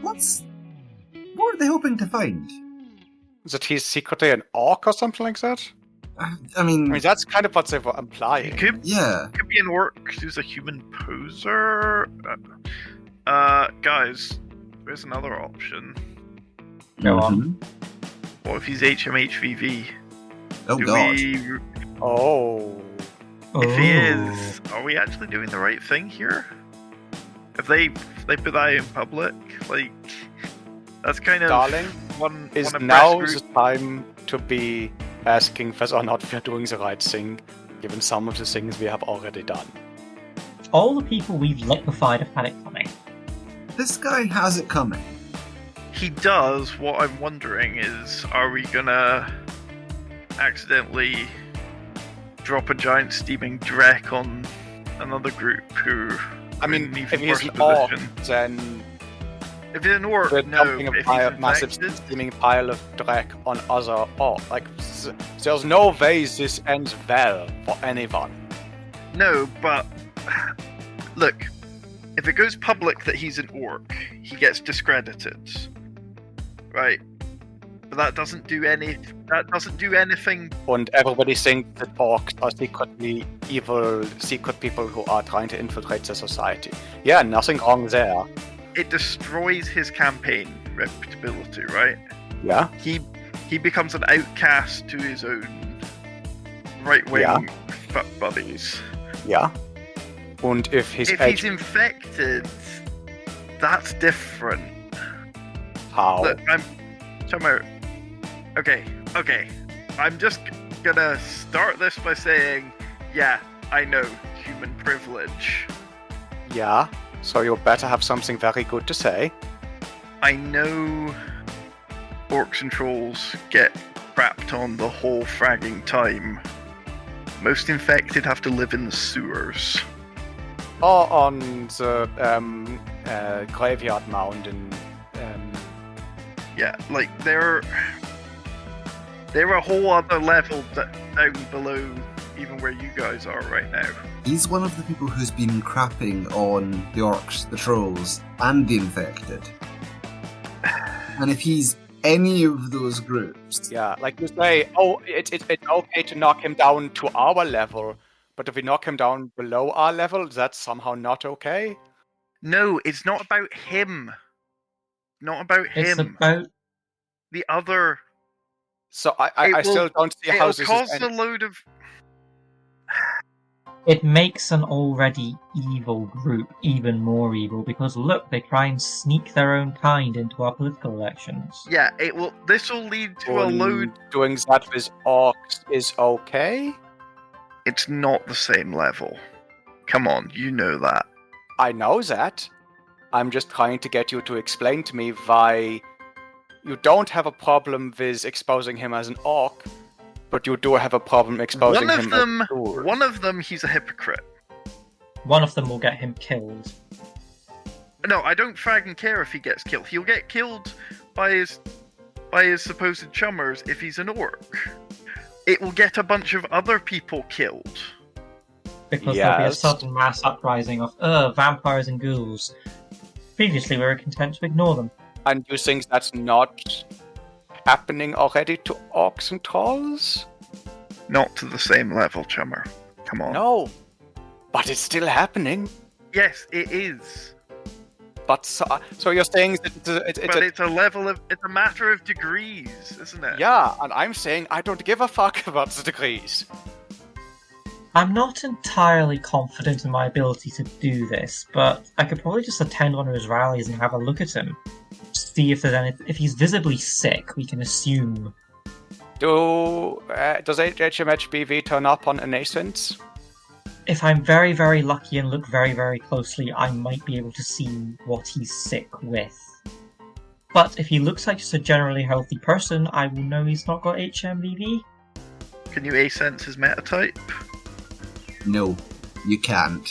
what are they hoping to find? That he's secretly an orc or something like that? I mean, that's kind of what they were implying. It could be an orc who's a human poser. Guys, there's another option. Go on. What if he's HMHVV? Oh, God. Oh. If he is, are we actually doing the right thing here? If they put that in public, like, that's kind of... Darling, is now the time to be asking whether or not we're doing the right thing, given some of the things we have already done. All the people we've liquefied have had it coming. This guy has it coming. He does. What I'm wondering is, are we gonna accidentally drop a giant steaming drek on another group who... I mean, if he's an orc, then... If he's an orc, we're no. dumping a massive steaming pile of drek on other orcs. Like, there's no way this ends well for anyone. No, but... Look, if it goes public that he's an orc, he gets discredited. Right? But that doesn't do anything. And everybody thinks that orcs are secretly evil, secret people who are trying to infiltrate the society. Yeah, nothing wrong there. It destroys his campaign reputability, right? Yeah. He becomes an outcast to his own right-wing fuck buddies. Yeah. And if he's infected, that's different. How? Look, I'm talking about... Okay. I'm just gonna start this by saying, yeah, I know, human privilege. Yeah, so you better have something very good to say. I know orcs and trolls get crapped on the whole fragging time. Most infected have to live in the sewers. Or on the graveyard mound in... Yeah, like they're a whole other level down below even where you guys are right now. He's one of the people who's been crapping on the orcs, the trolls, and the infected. And if he's any of those groups... Yeah, like you say, oh, it's okay to knock him down to our level, but if we knock him down below our level, that's somehow not okay? No, it's not about him. Not about him. It's about... The other... So I still don't see how this is... It'll cause a load of... It makes an already evil group even more evil, because look, they try and sneak their own kind into our political elections. Yeah, this will lead to a load... Doing that with orcs is okay? It's not the same level. Come on, you know that. I know that. I'm just trying to get you to explain to me why you don't have a problem with exposing him as an orc, but you do have a problem exposing him as a tool. One of them, he's a hypocrite. One of them will get him killed. No, I don't fragging care if he gets killed. He'll get killed by his supposed chummers if he's an orc. It will get a bunch of other people killed. Because there'll be a sudden mass uprising of, vampires and ghouls. Previously, we were content to ignore them. And you think that's not happening already to orcs and trolls? Not to the same level, chummer. Come on. No, but it's still happening. Yes, it is. But so you're saying that it's a matter of degrees, isn't it? Yeah, and I'm saying I don't give a fuck about the degrees. I'm not entirely confident in my ability to do this, but I could probably just attend one of his rallies and have a look at him. See if there's if he's visibly sick, we can assume. Does HMHBV turn up on a nascent? If I'm very, very lucky and look very, very closely, I might be able to see what he's sick with. But if he looks like just a generally healthy person, I will know he's not got HMVV. Can you A-sense his metatype? No, you can't.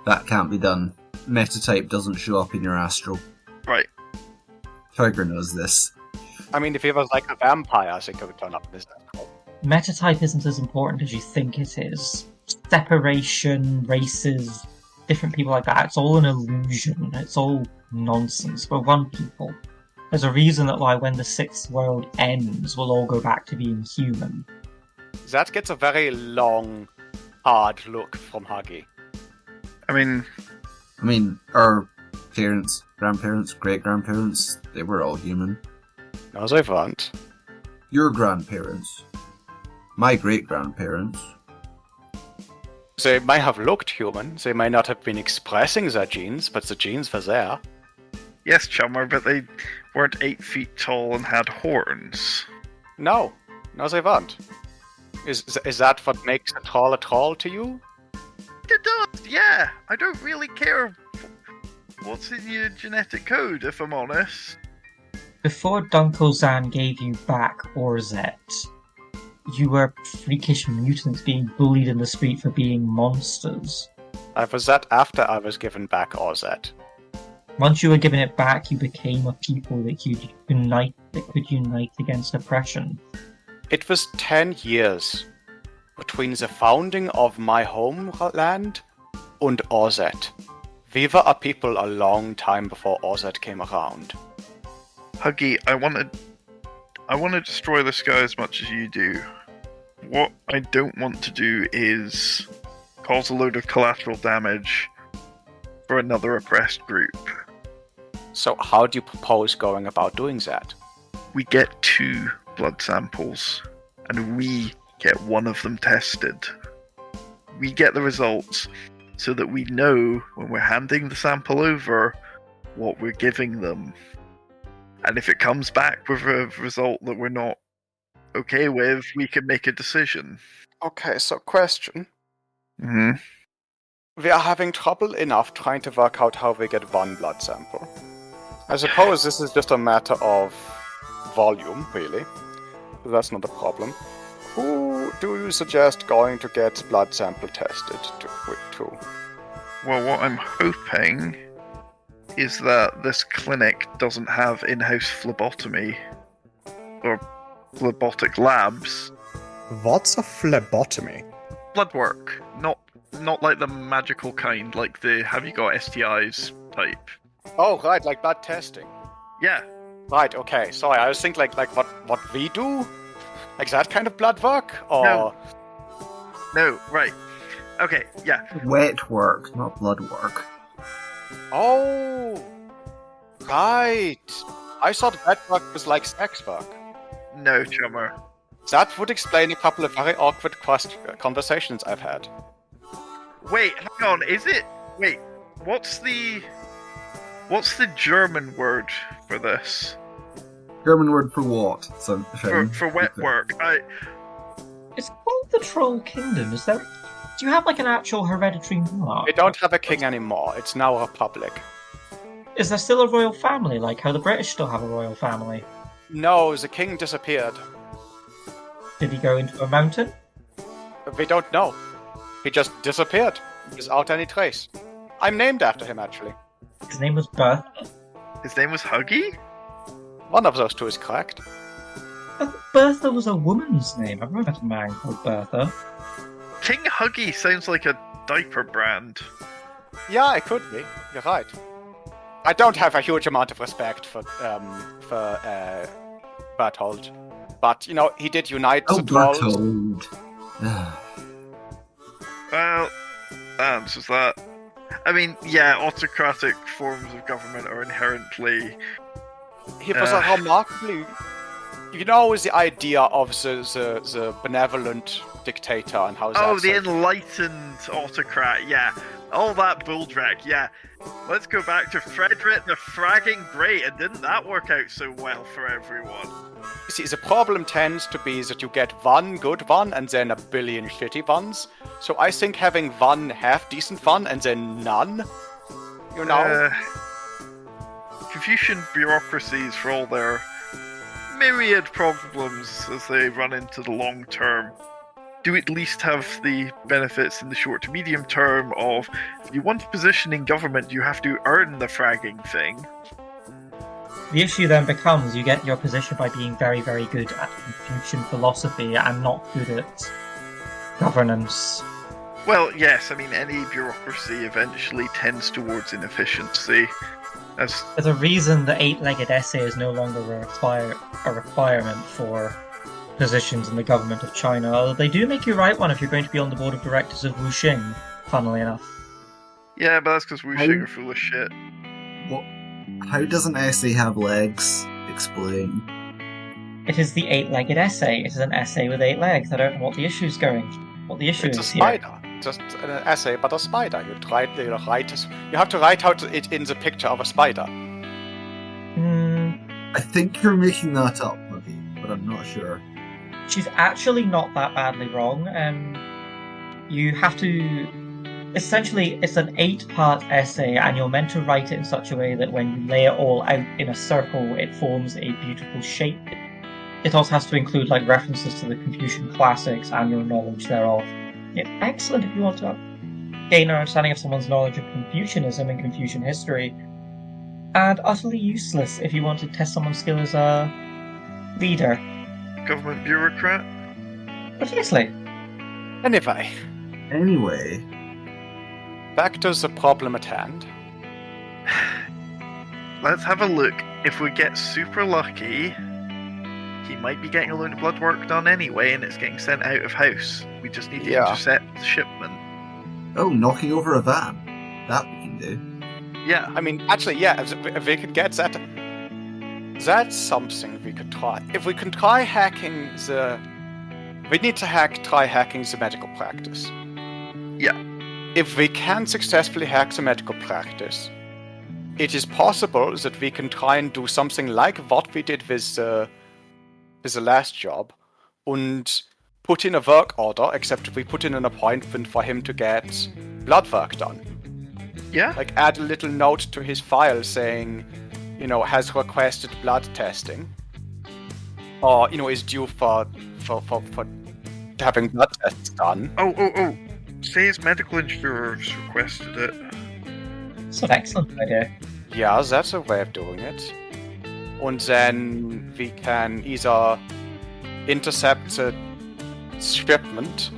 That can't be done. Metatype doesn't show up in your astral. Right. Tiger knows this. I mean, if he was like a vampire, I think it would turn up in his astral. Metatype isn't as important as you think it is. Separation, races, different people like that, it's all an illusion. It's all nonsense. We're one people. There's a reason that why when the Sixth World ends, we'll all go back to being human. That gets a very long, hard look from Huggy. I mean, our parents, grandparents, great-grandparents, they were all human. No, they weren't. Your grandparents. My great-grandparents. They might have looked human. They might not have been expressing their genes, but the genes were there. Yes, chummer, but they weren't 8 feet tall and had horns. No, they weren't. Is that what makes a troll to you? It does, yeah. I don't really care what's in your genetic code, if I'm honest. Before Dunkelzan gave you back Orzet, you were freakish mutants being bullied in the street for being monsters. Was that after I was given back Orzet? Once you were given it back, you became a people that could unite against oppression. It was 10 years between the founding of my homeland and Orzet. We were a people a long time before Orzet came around. Huggy, I want to destroy this guy as much as you do. What I don't want to do is cause a load of collateral damage for another oppressed group. So how do you propose going about doing that? We get 2 blood samples, and we get one of them tested. We get the results so that we know when we're handing the sample over what we're giving them. And if it comes back with a result that we're not okay with, we can make a decision. Okay, so question. Mm-hmm. We are having trouble enough trying to work out how we get 1 blood sample. I suppose this is just a matter of volume, really. That's not a problem. Who do you suggest going to get blood sample tested to? Well, what I'm hoping is that this clinic doesn't have in-house phlebotomy or phlebotic labs. What's a phlebotomy? Blood work, not like the magical kind, like the have you got STIs type. Oh, right, like blood testing. Yeah. Right, okay. Sorry, I was thinking like what we do? Like that kind of blood work? Or... No, right. Okay, yeah. Wet work, not blood work. Oh, right. I thought that work was like sex work. No, chummer. That would explain a couple of very awkward conversations I've had. Wait, hang on, is it... Wait, what's the German word for this? German word for what? For wet work. It's called the Troll Kingdom. Is there? Do you have like an actual hereditary monarch? We don't have a king anymore. It's now a republic. Is there still a royal family, like how the British still have a royal family? No, the king disappeared. Did he go into a mountain? We don't know. He just disappeared without any trace. I'm named after him, actually. His name was Bertha. His name was Huggy? One of those two is correct. I thought Bertha was a woman's name. I've never met a man called Bertha. King Huggy sounds like a diaper brand. Yeah, it could be. You're right. I don't have a huge amount of respect for Berthold. But, you know, he did unite the trolls. Berthold. Well, that answers that. I mean, yeah, autocratic forms of government are inherently... He was a remarkably... You know, the idea of the benevolent dictator and how Oh, the enlightened autocrat, yeah. All that bulldrek, yeah. Let's go back to Frederick the Fragging Great, and didn't that work out so well for everyone? You see, the problem tends to be that you get one good one and then a billion shitty ones. So I think having one half-decent one and then none, you know? Confucian bureaucracies, for all their myriad problems as they run into the long term, do at least have the benefits in the short to medium term of, if you want a position in government, you have to earn the fragging thing. The issue then becomes you get your position by being very, very good at Confucian philosophy and not good at governance. Well, yes, I mean, any bureaucracy eventually tends towards inefficiency. There's a reason the eight-legged essay is no longer a requirement for positions in the government of China, although they do make you write one if you're going to be on the board of directors of Wuxing, funnily enough. Yeah, but that's because Wuxing are full of shit. What? How does an essay have legs? Explain. It is the eight-legged essay. It is an essay with 8 legs. I don't know what the issue is here. It's a spider. Just an essay, but a spider. You have to write out it in the picture of a spider. I think you're making that up, maybe, but I'm not sure. She's actually not that badly wrong. You have to... Essentially, it's an 8-part essay, and you're meant to write it in such a way that when you lay it all out in a circle, it forms a beautiful shape. It also has to include like references to the Confucian classics and your knowledge thereof. It's excellent if you want to gain an understanding of someone's knowledge of Confucianism and Confucian history, and utterly useless if you want to test someone's skill as a leader. Government bureaucrat? Precisely. Anyway, back to the problem at hand. Let's have a look. If we get super lucky, he might be getting a load of blood work done anyway, and it's getting sent out of house. We just need to intercept the shipment. Oh, knocking over a van. That we can do. Yeah. I mean, actually, yeah, if we could get that... That's something we could try. If we can try hacking the... We need to try hacking the medical practice. Yeah. If we can successfully hack the medical practice, it is possible that we can try and do something like what we did with the last job, and put in a work order, except we put in an appointment for him to get blood work done. Yeah? Like add a little note to his file saying, has requested blood testing, or is due for having blood tests done. Oh! Say his medical insurers requested it. It's an excellent idea. Yeah, that's a way of doing it. And then we can either intercept the shipment,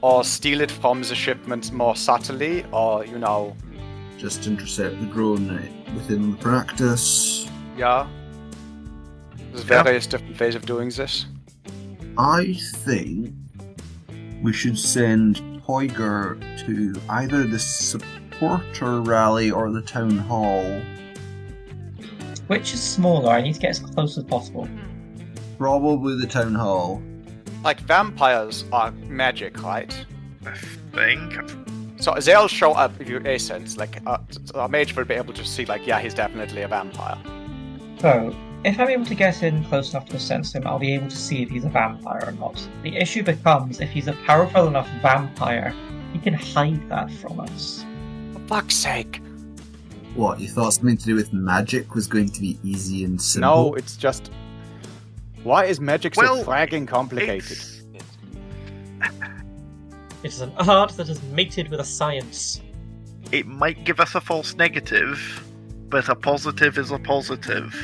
or steal it from the shipment more subtly, or Just intercept the drone within the practice. yeah. There's various different ways of doing this. I think we should send Poiger to either the supporter rally or the town hall. Which is smaller? I need to get as close as possible. Probably the town hall. Like, vampires are magic, right? I think. So they'll show up if you sense. Like, a mage will be able to see, like, yeah, he's definitely a vampire. So, if I'm able to get in close enough to sense him, I'll be able to see if he's a vampire or not. The issue becomes, if he's a powerful enough vampire, he can hide that from us. For fuck's sake. What, you thought something to do with magic was going to be easy and simple? No, it's just... Why is magic so fragging complicated? It is an art that is mated with a science. It might give us a false negative, but a positive is a positive.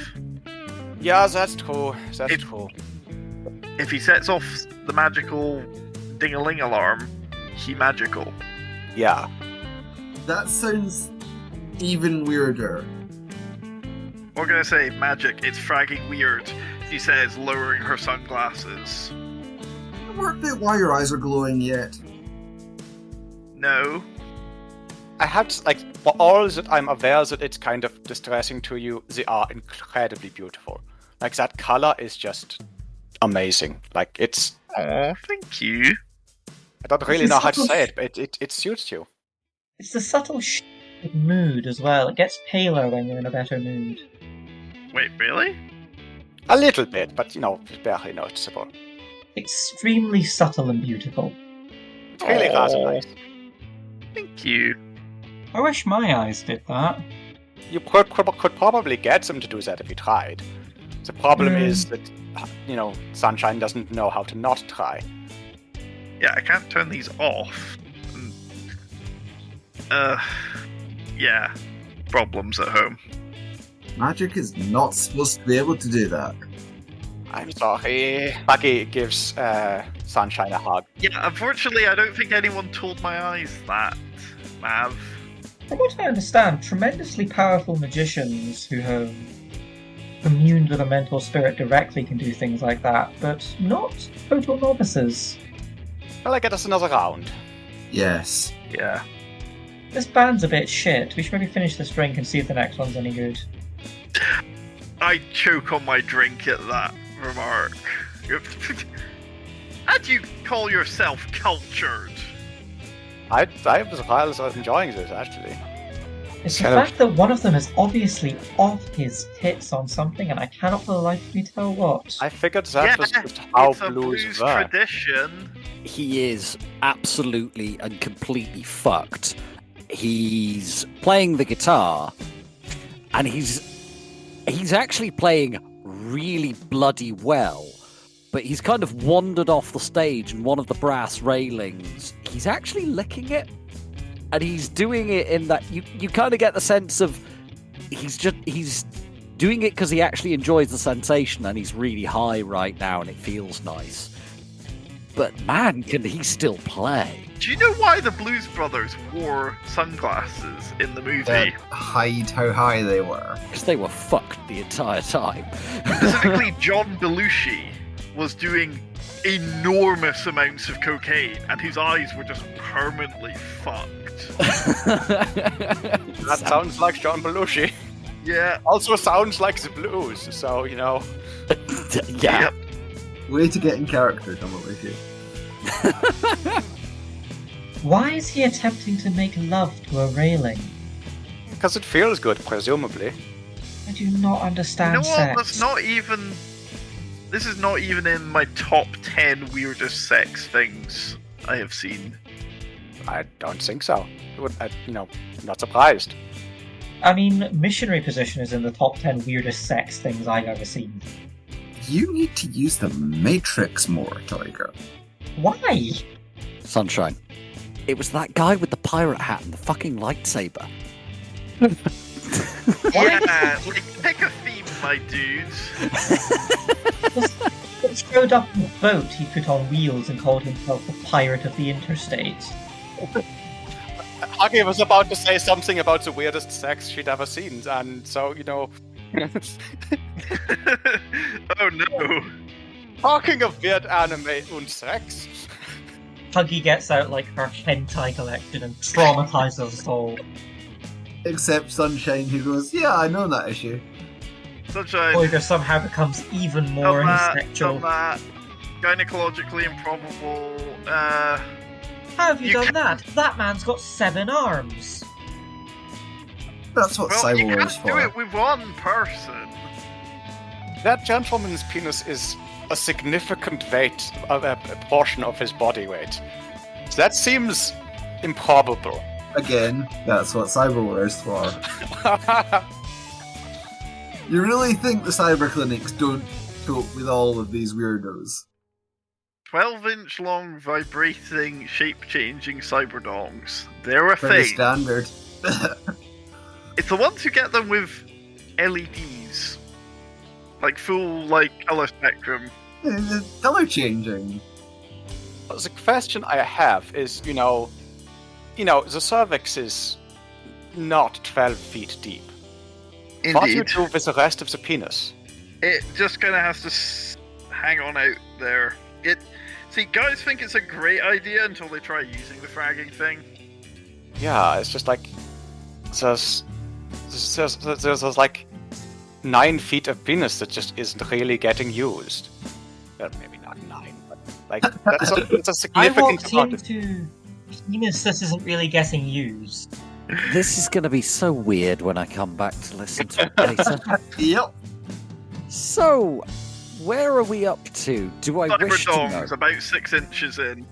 Yeah, that's true. That's true. If he sets off the magical ding-a-ling alarm, he magical. Yeah. That sounds even weirder. What can I say? Magic, it's fragging weird, he says, lowering her sunglasses. I worked out why your eyes are glowing yet. No. I have to, like, for all that I'm aware that it's kind of distressing to you, they are incredibly beautiful. Like, that color is just amazing. Like, it's... Oh, thank you. I don't really know how to say it, but it suits you. It's the subtle of mood as well. It gets paler when you're in a better mood. Wait, really? A little bit, but, barely noticeable. Extremely subtle and beautiful. It's really rather nice. Thank you. I wish my eyes did that. You could probably get them to do that if you tried. The problem is that, Sunshine doesn't know how to not try. Yeah, I can't turn these off. Yeah. Problems at home. Magic is not supposed to be able to do that. I'm sorry. Buggy gives Sunshine a hug. Yeah, unfortunately, I don't think anyone told my eyes that, Mav. From what I understand, tremendously powerful magicians who have communed with a mental spirit directly can do things like that, but not total novices. Well, I get us another round. Yes. Yeah. This band's a bit shit. We should maybe finish this drink and see if the next one's any good. I choke on my drink at that remark. How do you call yourself cultured? I was enjoying this, actually. It's the fact that one of them is obviously off his tits on something, and I cannot for the life of me tell what. I figured that was just how it's a blues work. Tradition. He is absolutely and completely fucked. He's playing the guitar, and he's actually playing really bloody well, but he's kind of wandered off the stage, and one of the brass railings, he's actually licking it, and he's doing it in that you kind of get the sense of he's doing it because he actually enjoys the sensation, and he's really high right now, and it feels nice. But man, can he still play? Do you know why the Blues Brothers wore sunglasses in the movie? Hide how high they were. Because they were fucked the entire time. Specifically, John Belushi was doing enormous amounts of cocaine, and his eyes were just permanently fucked. That sounds like John Belushi. Yeah. Also sounds like the blues, so, Yeah. Yep. Way to get in character, John Belushi. Why is he attempting to make love to a railing? because it feels good, presumably. I do not understand You know what? sex. This is not even in my top 10 weirdest sex things I have seen. I don't think so. Not surprised. I mean, missionary position is in the top 10 weirdest sex things I've ever seen. You need to use the Matrix more, Tiger. Why? Sunshine. It was that guy with the pirate hat and the fucking lightsaber. Yeah, like, pick a theme, my dudes. He showed up in a boat he put on wheels and called himself the Pirate of the Interstate. Huggy was about to say something about the weirdest sex she'd ever seen, and so, you know... Oh no. Talking of weird anime and sex... Huggy gets out like her hentai collection and traumatizes us all. Except Sunshine, who goes, yeah, I know that issue. Sunshine. Boyger somehow becomes even more homosexual. Gynecologically improbable. How have you done that? That man's got 7 arms. That's what Well, you Cyberware is can't do for. it with one person. That gentleman's penis is a significant weight, a portion of his body weight. So that seems improbable. Again, that's what Cyberware is for. You really think the cyber clinics don't cope with all of these weirdos? 12-inch long, vibrating, shape-changing cyberdongs. They're a Pretty thing. standard. It's the ones who get them with LEDs. Like full, colour spectrum. Color changing. The question I have is, the cervix is not 12 feet deep. What do you Indeed. do with the rest of the penis? It just kind of has to hang on out there. See, guys think it's a great idea until they try using the fragging thing. Yeah, it's just like there's like 9 feet of penis that just isn't really getting used. Well, maybe not 9, but like that's a I significant walked amount. into penis that isn't really getting used. This is going to be so weird when I come back to listen to it later. Yep. So, where are we up to? Do I wish to know? Cyberdongs about 6 inches in.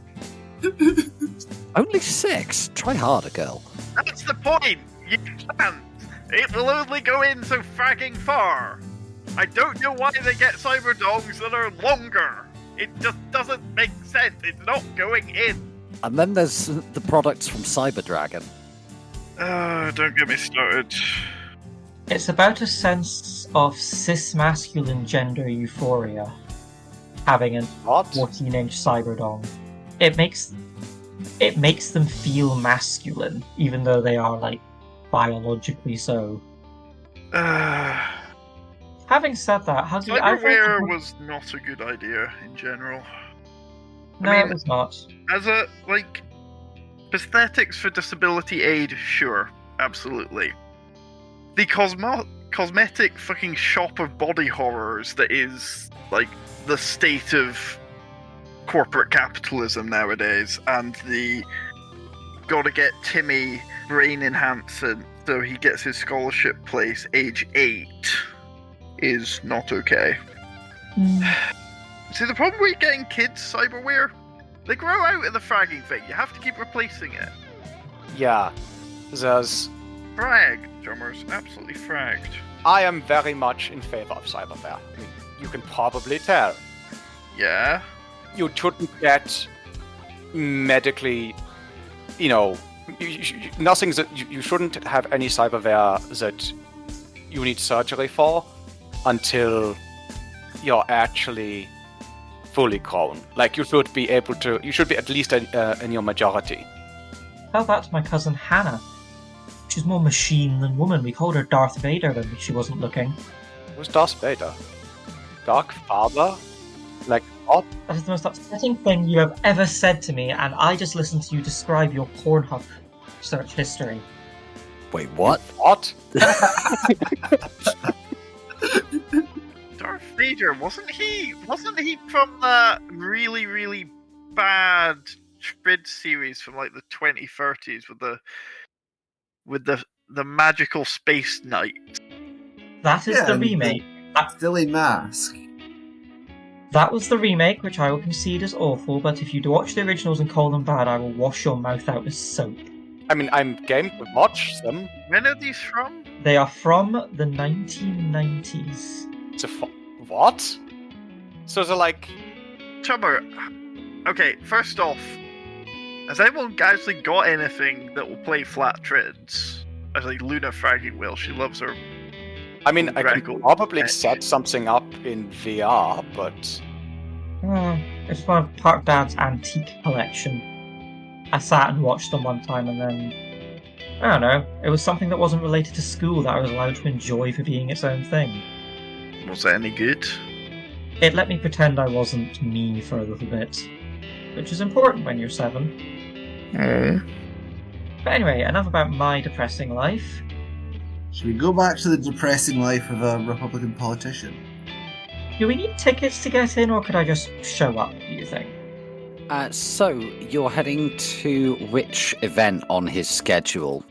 Only 6? Try harder, girl. That's the point! You can't! It will only go in so fragging far! I don't know why they get cyberdongs that are longer! It just doesn't make sense, it's not going in! And then there's the products from Cyberdragon. Don't get me started. It's about a sense of cis-masculine gender euphoria, having a What? 14-inch cyberdong. It makes them feel masculine, even though they are, biologically so. Having said that, Huggy, I Cyberware think... was not a good idea in general. No, I mean- it was not. As a, prosthetics for disability aid, sure, absolutely. The cosmetic fucking shop of body horrors that is, the state of corporate capitalism nowadays, and the gotta get Timmy brain enhancement so he gets his scholarship place age 8 is not okay. See, the problem with getting kids cyberware, they grow out of the fragging thing. You have to keep replacing it. Yeah, there's. Frag, drummers, absolutely fragged. I am very much in favor of cyberware. I mean, you can probably tell. Yeah. You shouldn't get medically, nothing that you shouldn't have any cyberware that you need surgery for until you're actually fully grown. You should be able to. You should be at least in your majority. Tell that to my cousin Hannah. She's more machine than woman. We called her Darth Vader when she wasn't looking. Who's Darth Vader? Dark Father? What? That is the most upsetting thing you have ever said to me, and I just listened to you describe your Pornhub search history. Wait, what? What? Darth Vader, wasn't he from the really, really bad Shrid series from the 2030s with the magical space knight? That is the remake. Silly mask. That was the remake, which I will concede is awful, but if you watch the originals and call them bad, I will wash your mouth out with soap. I mean, I'm game to watch them. When are these from? They are from the 1990s. What? So they're like... Chubber, okay, first off, has anyone actually got anything that will play flat trids? As like Luna fragging will, she loves her. I mean, I can Record. probably set something up in VR, but... It's one of Park Dad's antique collection. I sat and watched them one time and then... I don't know, it was something that wasn't related to school that I was allowed to enjoy for being its own thing. Was it any good? It let me pretend I wasn't me for a little bit. Which is important when you're 7. But anyway, enough about my depressing life. Should we go back to the depressing life of a Republican politician? Do we need tickets to get in, or could I just show up, do you think? So, you're heading to which event on his schedule?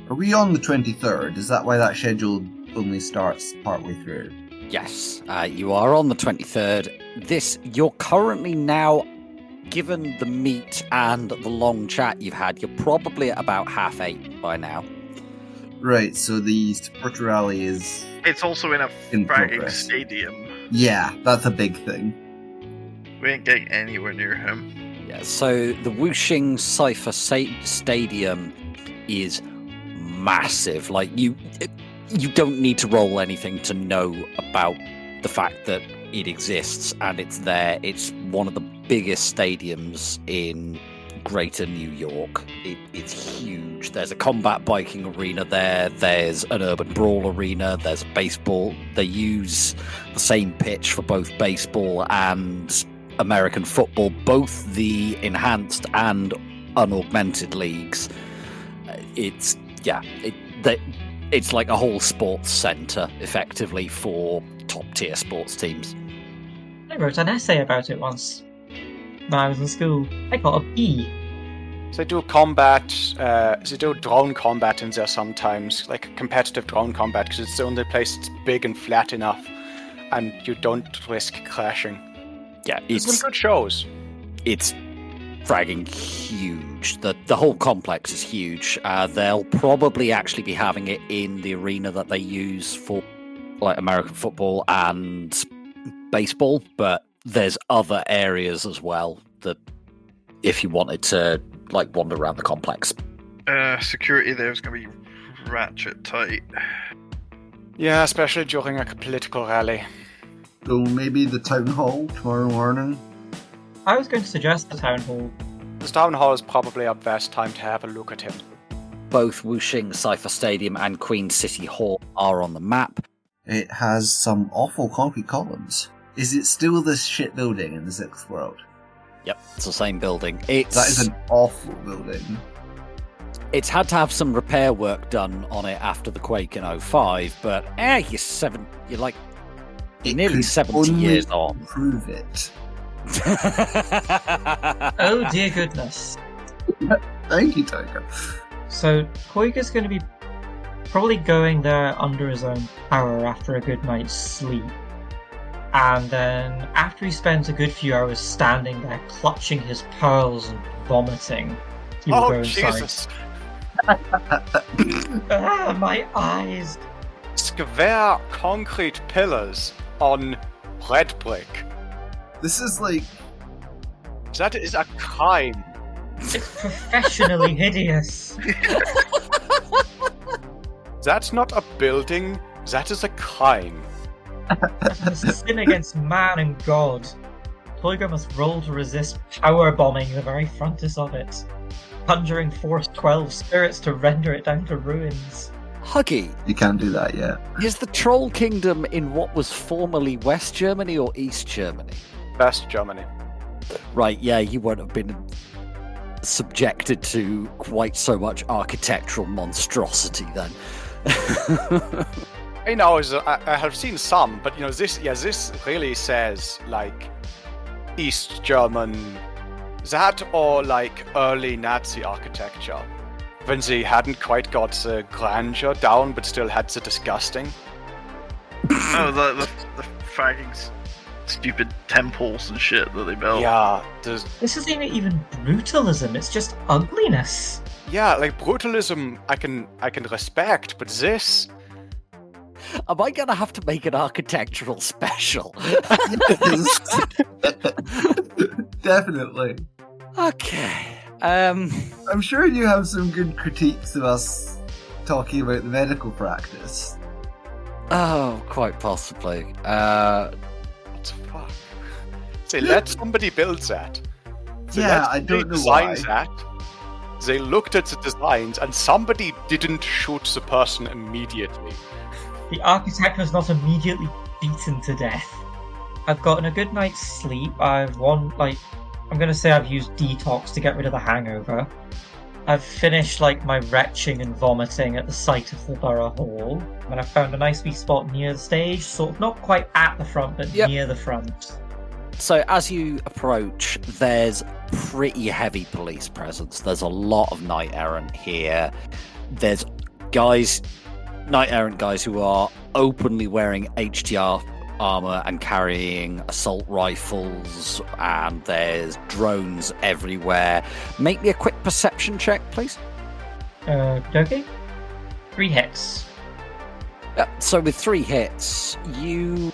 Are we on the 23rd? Is that why that schedule only starts partway through? Yes, you are on the 23rd. You're currently now, given the meet and the long chat you've had, you're probably at about 8:30 by now. Right, so the support rally is... It's also in a In fragging progress. stadium. Yeah, that's a big thing. We ain't getting anywhere near him. Yeah, so the Wuxing Cypher Stadium is massive. Like, you don't need to roll anything to know about the fact that it exists and it's there. It's one of the biggest stadiums in Greater New York. It's huge. There's a combat biking arena there. There's an urban brawl arena. There's baseball. They use the same pitch for both baseball and American football, both the enhanced and unaugmented leagues. It's like a whole sports centre, effectively, for top-tier sports teams. I wrote an essay about it once. When I was in school. I got a B. They do combat, they do drone combat in there sometimes, like competitive drone combat, because it's the only place that's big and flat enough, and you don't risk crashing. Yeah, It's some good shows. It's fragging huge. The whole complex is huge. They'll probably actually be having it in the arena that they use for like American football and baseball, but there's other areas as well that if you wanted to like wander around the complex. Security there is going to be ratchet tight. Yeah, especially during a political rally. So maybe the town hall tomorrow morning? I was going to suggest the town hall. The town hall is probably our best time to have a look at him. Both Wuxing Cypher Stadium and Queen City Hall are on the map. It has some awful concrete columns. Is it still this shit building in the Sixth World? Yep, it's the same building. That is an awful building. It's had to have some repair work done on it after the quake in 2005, but you're like It nearly could 70 only years on. Prove it. Oh dear goodness. Thank you, Tiger. So, Koiga's going to be probably going there under his own power after a good night's sleep. And then, after he spends a good few hours standing there, clutching his pearls and vomiting, he will go inside. Jesus! Ah, my eyes! Square concrete pillars on red brick. This is like... That is a crime. It's professionally hideous. That's not a building, that is a crime. It's a sin against man and God. Koiga must roll to resist power bombing the very frontis of it, conjuring force 12 spirits to render it down to ruins. Huggy, You can't do that yet. is the Troll Kingdom in what was formerly West Germany or East Germany? West Germany. Right, yeah, you won't have been subjected to quite so much architectural monstrosity then. I know, I have seen some, but you know, this really says like East German, that or like early Nazi architecture, when they hadn't quite got the grandeur down, but still had the disgusting. Oh, the fragging stupid temples and shit that they built. Yeah, This isn't even brutalism, it's just ugliness. yeah, like brutalism I can respect, but this Am I gonna have to make an architectural special? Definitely. Okay. I'm sure you have some good critiques of us talking about the medical practice. Oh, quite possibly. what the fuck? Say let somebody build that. Say, Yeah, let I don't know somebody design why. that. They looked at the designs and somebody didn't shoot the person immediately. The architect was not immediately beaten to death. I've gotten a good night's sleep. I'm gonna say I've used detox to get rid of the hangover. I've finished my retching and vomiting at the site of the borough hall, and I've found a nice wee spot near the stage, sort of not quite at the front, but near the front. So as you approach, there's pretty heavy police presence. There's a lot of knight errant here. There's knight errant guys who are openly wearing HTR armor and carrying assault rifles, and there's drones everywhere. Make me a quick perception check, please. Okay. 3 hits. So with 3 hits, you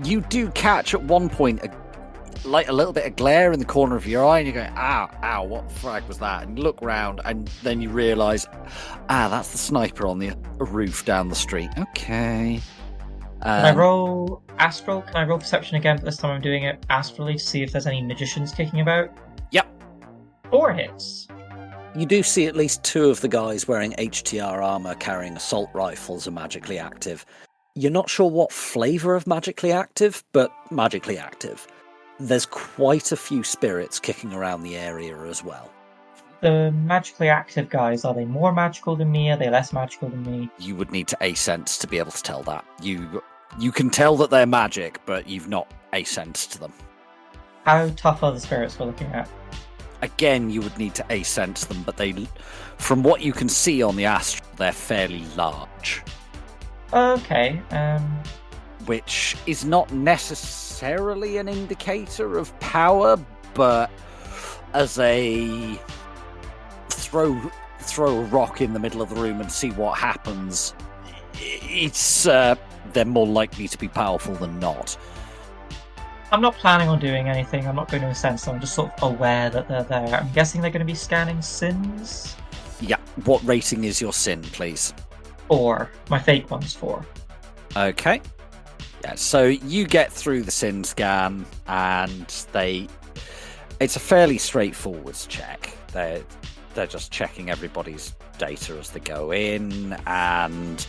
do catch at one point a little bit of glare in the corner of your eye, and you're going, ow, what frag was that? And you look round, and then you realise, that's the sniper on the roof down the street. Okay. Can I roll astral? Can I roll perception again, but this time I'm doing it astrally to see if there's any magicians kicking about? Yep. 4 hits. You do see at least 2 of the guys wearing HTR armor carrying assault rifles are magically active. You're not sure what flavour of magically active, but magically active. There's quite a few spirits kicking around the area as well. The magically active guys, are they more magical than me? Are they less magical than me? You would need to A-sense to be able to tell that. You can tell that they're magic, but you've not A-sensed them. How tough are the spirits we're looking at? Again, you would need to A-sense them, but from what you can see on the astral, they're fairly large. Okay, Which is not necessarily an indicator of power, but as a throw a rock in the middle of the room and see what happens, it's they're more likely to be powerful than not. I'm not planning on doing anything. I'm not going to sense them. I'm just sort of aware that they're there. I'm guessing they're going to be scanning sins? Yeah. What rating is your sin, please? 4. My fake one's 4. Okay. Yeah, so you get through the sin scan, and it's a fairly straightforward check. They're just checking everybody's data as they go in, and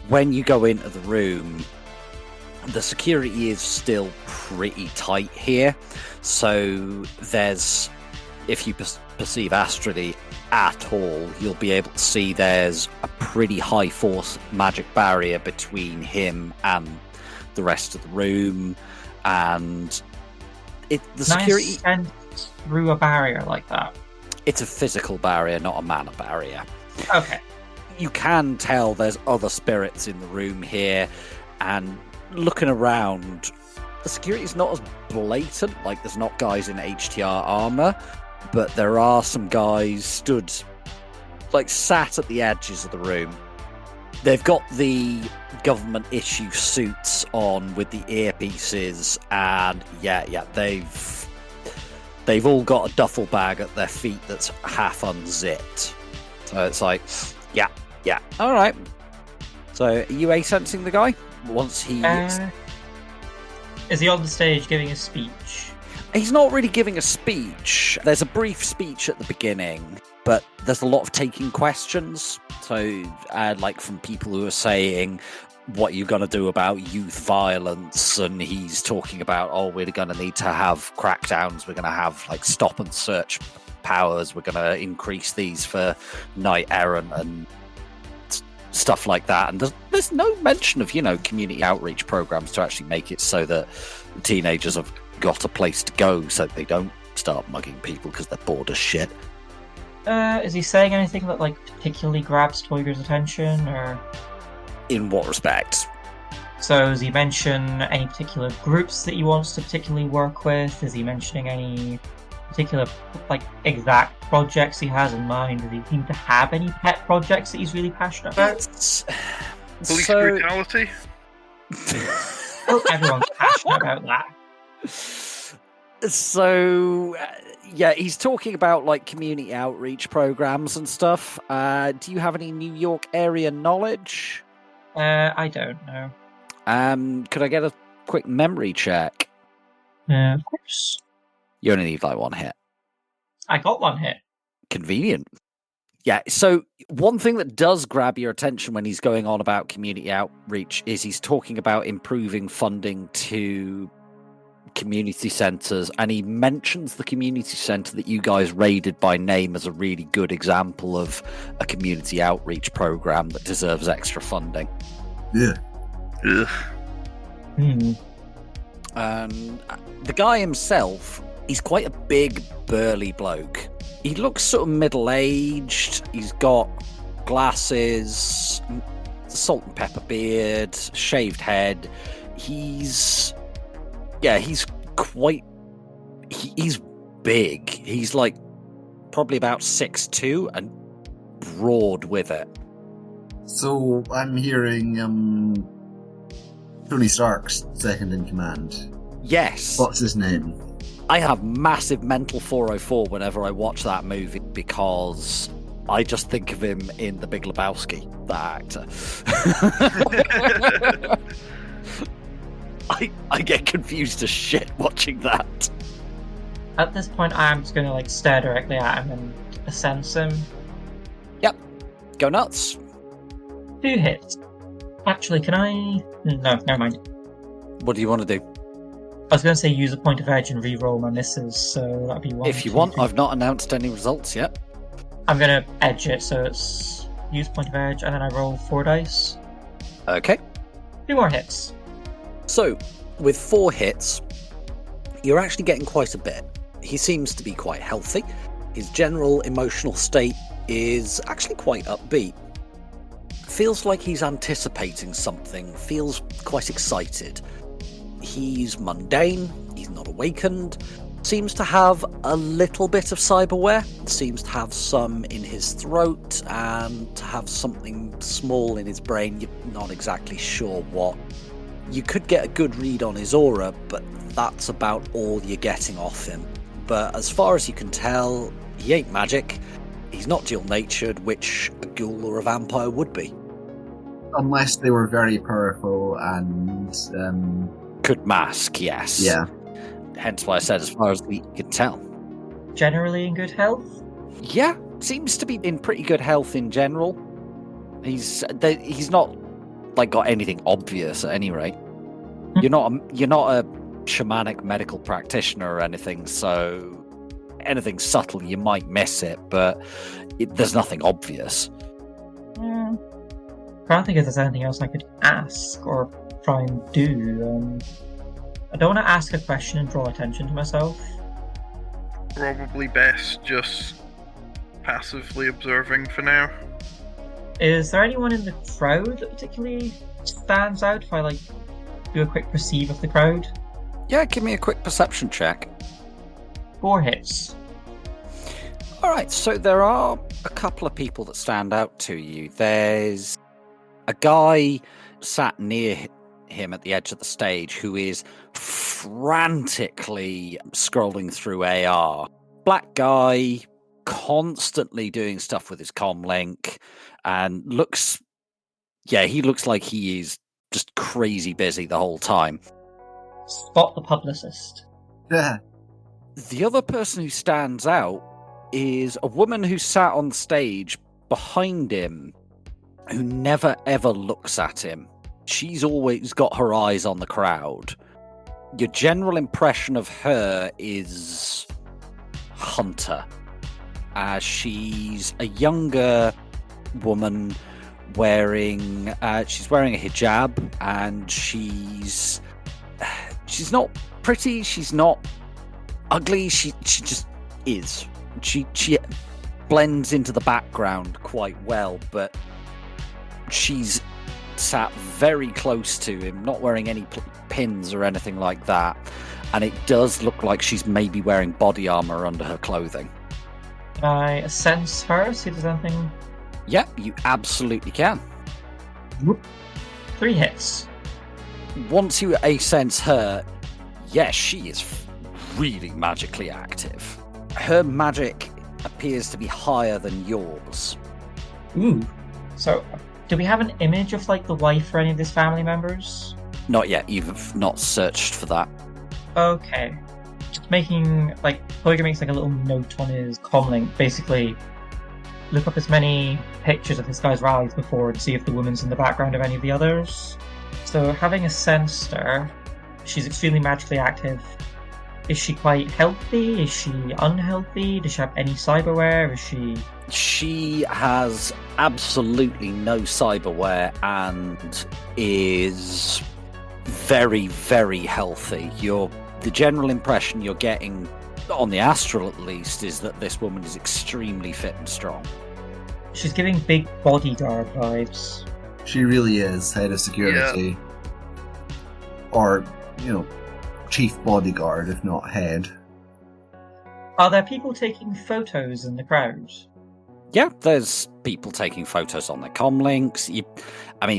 when you go into the room, the security is still pretty tight here. So if you perceive astrally at all, you'll be able to see there's a pretty high force magic barrier between him and the rest of the room, and the security and through a barrier like that. It's a physical barrier, not a mana barrier. Okay. You can tell there's other spirits in the room here, and looking around, the security's not as blatant. There's not guys in HTR armor, but there are some guys stood, sat at the edges of the room. They've got the government issue suits on with the earpieces, and they've all got a duffel bag at their feet that's half unzipped. So it's yeah, all right. So are you A-sensing the guy? Once he... Is he on the stage giving a speech? He's not really giving a speech. There's a brief speech at the beginning, but there's a lot of taking questions. So, from people who are saying, what are you going to do about youth violence? And he's talking about, we're going to need to have crackdowns. We're going to have, stop and search powers. We're going to increase these for knight errant and stuff like that. And there's no mention of, community outreach programs to actually make it so that teenagers have got a place to go so they don't start mugging people because they're bored as shit. Is he saying anything that particularly grabs Toyger's attention, or? In what respect? So does he mention any particular groups that he wants to particularly work with? Is he mentioning any particular, exact projects he has in mind? Does he seem to have any pet projects that he's really passionate about? Police brutality? Well, everyone's passionate about that. So, yeah, he's talking about community outreach programs and stuff. Do you have any New York area knowledge? I don't know. Could I get a quick memory check? Of course. You only need one hit. I got one hit. Convenient. Yeah, so one thing that does grab your attention when he's going on about community outreach is he's talking about improving funding to community centres, and he mentions the community centre that you guys raided by name as a really good example of a community outreach programme that deserves extra funding. Yeah. Ugh. The guy himself, he's quite a big, burly bloke. He looks sort of middle-aged. He's got glasses, salt and pepper beard, shaved head. He's big. He's probably about 6'2" and broad with it. So I'm hearing Tony Stark's second in command. Yes. What's his name? I have massive mental 404 whenever I watch that movie because I just think of him in The Big Lebowski, that actor. I get confused as shit watching that. At this point, I'm just going to stare directly at him and sense him. Yep. Go nuts. 2 hits. Actually, can I... No, never mind. What do you want to do? I was going to say use a point of edge and re-roll my misses, so that'd be 1. If you want, I've not announced any results yet. I'm going to edge it, so it's use point of edge, and then I roll 4 dice. Okay. 2 more hits. So, with 4 hits, you're actually getting quite a bit. He seems to be quite healthy. His general emotional state is actually quite upbeat. Feels like he's anticipating something, feels quite excited. He's mundane, he's not awakened, seems to have a little bit of cyberware, seems to have some in his throat, and to have something small in his brain. You're not exactly sure what. You could get a good read on his aura, but that's about all you're getting off him. But as far as you can tell, he ain't magic. He's not dual-natured, which a ghoul or a vampire would be. Unless they were very powerful and... Could mask, yes. Yeah. Hence why I said as far as we can tell. Generally in good health? Yeah, seems to be in pretty good health in general. He's not got anything obvious at any rate. You're not a shamanic medical practitioner or anything, so anything subtle you might miss it, but there's nothing obvious. I can't think if there's anything else I could ask or try and do. I don't want to ask a question and draw attention to myself. Probably best just passively observing for now. Is there anyone in the crowd that particularly stands out if I do a quick perceive of the crowd? Yeah, give me a quick perception check. 4 hits. Alright, so there are a couple of people that stand out to you. There's a guy sat near him at the edge of the stage who is frantically scrolling through AR. Black guy, constantly doing stuff with his comlink, and he looks like he is just crazy busy the whole time. Spot the publicist. Yeah. The other person who stands out is a woman who sat on stage behind him, who never ever looks at him. She's always got her eyes on the crowd. Your general impression of her is hunter. She's a younger woman she's wearing a hijab, and she's not pretty, she's not ugly, she just is. She blends into the background quite well, but she's sat very close to him, not wearing any pins or anything like that. And it does look like she's maybe wearing body armor under her clothing. Can I sense her, see if there's anything? Yeah, you absolutely can. 3 hits. Once you sense her, yes, she is really magically active. Her magic appears to be higher than yours. Ooh. So, do we have an image of, like, the wife or any of his family members? Not yet, you've not searched for that. Okay. Just making, like, Toyga makes, like, a little note on his comlink, basically look up as many pictures of this guy's rallies before and see if the woman's in the background of any of the others. So, having a sensor, she's extremely magically active. Is she quite healthy? Is she unhealthy? Does she have any cyberware? Is she... She has absolutely no cyberware and is very, very healthy. The general impression you're getting, on the astral at least, is that this woman is extremely fit and strong. She's giving big bodyguard vibes. She really is head of security. Or, chief bodyguard, if not head. Are there people taking photos in the crowd? Yeah, there's people taking photos on their comlinks.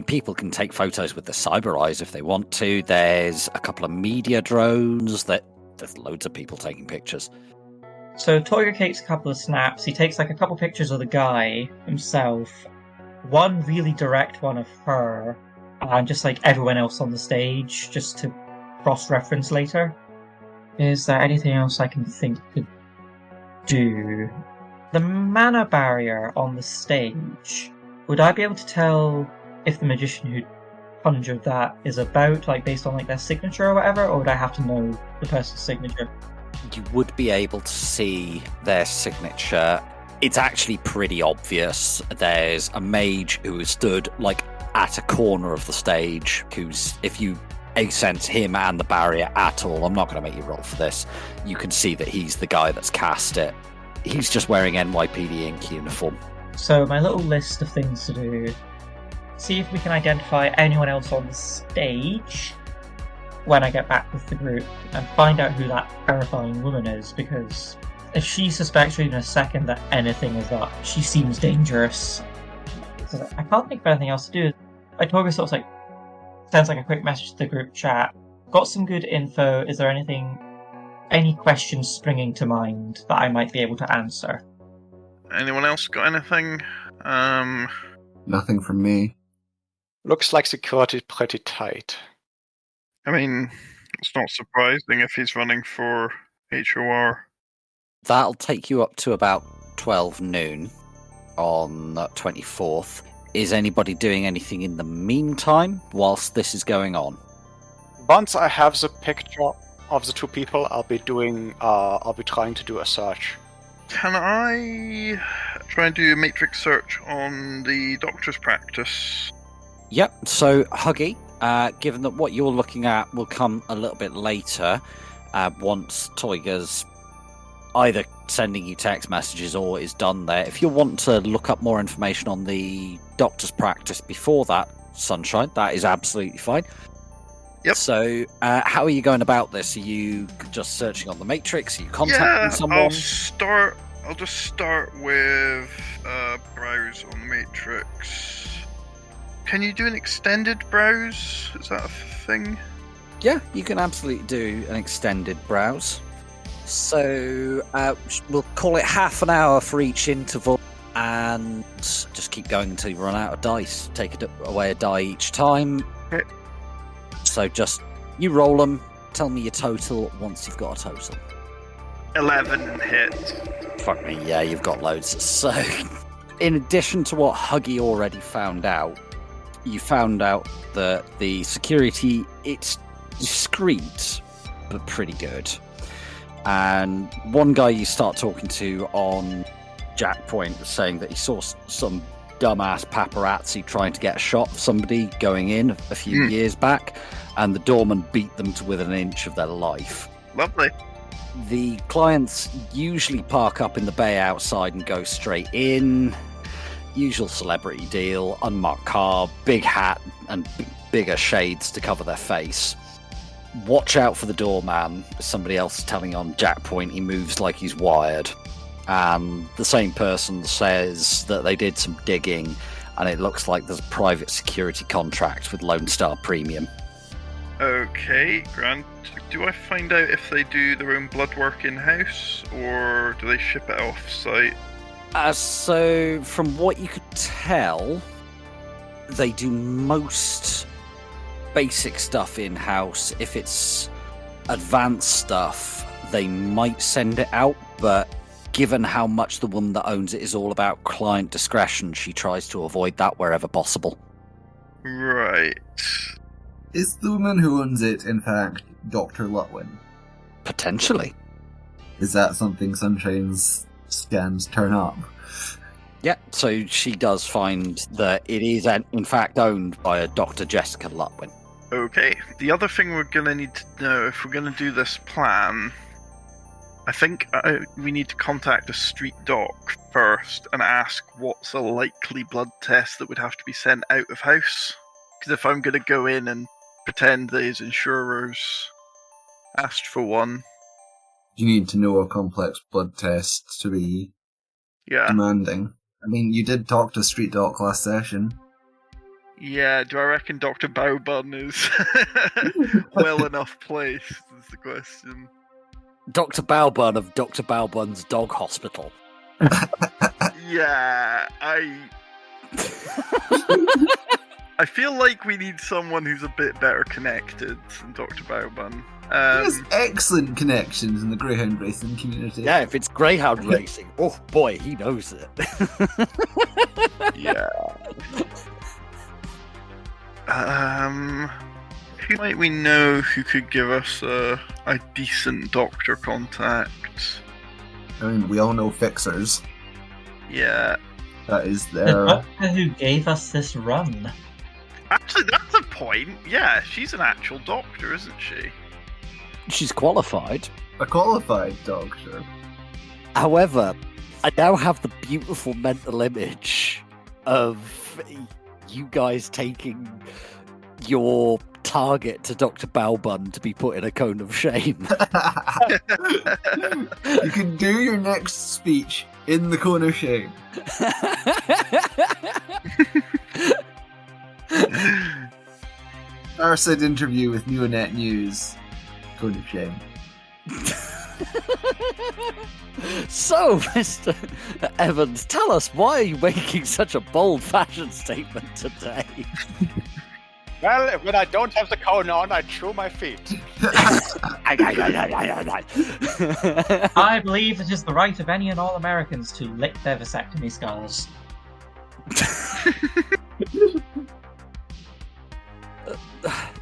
People can take photos with their cyber eyes if they want to. There's a couple of media drones. There's loads of people taking pictures. So Toyga takes a couple of snaps. He takes, like, a couple pictures of the guy himself. One really direct one of her. And just, like, everyone else on the stage, just to cross-reference later. Is there anything else I can think to do? The mana barrier on the stage, would I be able to tell if the magician who conjured that is about, like, based on, like, their signature or whatever, or would I have to know the person's signature? You would be able to see their signature. It's actually pretty obvious. There's a mage who is stood, like, at a corner of the stage, who's, if you sense him and the barrier at all, I'm not going to make you roll for this, you can see that he's the guy that's cast it. He's just wearing NYPD Inc. uniform. So my little list of things to do, see if we can identify anyone else on the stage when I get back with the group, and find out who that terrifying woman is, because if she suspects for even a second that anything is up, she seems dangerous. So I can't think of anything else to do. Toyga sort of, like, sends, like, a quick message to the group chat. Got some good info. Is there any questions springing to mind that I might be able to answer? Anyone else got anything? Nothing from me. Looks like security is pretty tight. I mean, it's not surprising if he's running for HOR. That'll take you up to about 12 noon on the 24th. Is anybody doing anything in the meantime whilst this is going on? Once I have the picture of the two people, I'll be trying to do a search. Can I try and do a matrix search on the doctor's practice? Yep, so Huggy, given that what you're looking at will come a little bit later, once Toyga's either sending you text messages or is done there. If you want to look up more information on the doctor's practice before that, Sunshine, that is absolutely fine. Yep. So, how are you going about this? Are you just searching on the Matrix? Are you contacting someone? I'll just start with browse on the Matrix. Can you do an extended browse? Is that a thing? Yeah, you can absolutely do an extended browse. So, we'll call it half an hour for each interval, and just keep going until you run out of dice. Take away a die each time. Okay. So you roll them, tell me your total once you've got a total. 11 hits. Fuck me, yeah, you've got loads. So, in addition to what Huggy already found out, you found out that the security, it's discreet, but pretty good. And one guy you start talking to on Jack Point was saying that he saw some dumbass paparazzi trying to get a shot of somebody going in a few years back, and the doorman beat them to within an inch of their life. Lovely. The clients usually park up in the bay outside and go straight in. Usual celebrity deal, unmarked car, big hat, and bigger shades to cover their face. Watch out for the doorman. Somebody else is telling on Jack Point he moves like he's wired. And the same person says that they did some digging and it looks like there's a private security contract with Lone Star Premium. Okay, Grant. Do I find out if they do their own blood work in-house, or do they ship it off-site? So, from what you could tell, they do most basic stuff in-house. If it's advanced stuff, they might send it out, but given how much the woman that owns it is all about client discretion, she tries to avoid that wherever possible. Right. Is the woman who owns it, in fact, Dr. Lutwin? Potentially. Is that something Sunshine's scans turn up? Yeah, so she does find that it is, in fact, owned by a Dr. Jessica Lutwin. Okay. The other thing we're going to need to know, if we're going to do this plan, I think we need to contact a street doc first and ask what's a likely blood test that would have to be sent out of house. Because if I'm going to go in and pretend these insurers asked for one. You need to know a complex blood test to be demanding. I mean, you did talk to Street Doc last session. Yeah, do I reckon Dr. Baobun is well enough placed, is the question. Dr. Baobun of Dr. Baobun's Dog Hospital. Yeah, I feel like we need someone who's a bit better connected than Dr. Baobun. He has excellent connections in the Greyhound racing community. Yeah, if it's Greyhound racing, oh boy, he knows it. Yeah. Who might we know who could give us a decent doctor contact? I mean, we all know fixers. Yeah. That is The their... doctor who gave us this run. Actually, that's a point. Yeah, she's an actual doctor, isn't she? She's qualified. A qualified doctor. However, I now have the beautiful mental image of you guys taking your target to Dr. Baobun to be put in a cone of shame. You can do your next speech in the cone of shame. Fireside interview with Neonet News. Cone of shame. So, Mr. Evans, tell us, why are you making such a bold fashion statement today? Well, when I don't have the cone on, I chew my feet. I believe it is the right of any and all Americans to lick their vasectomy scars.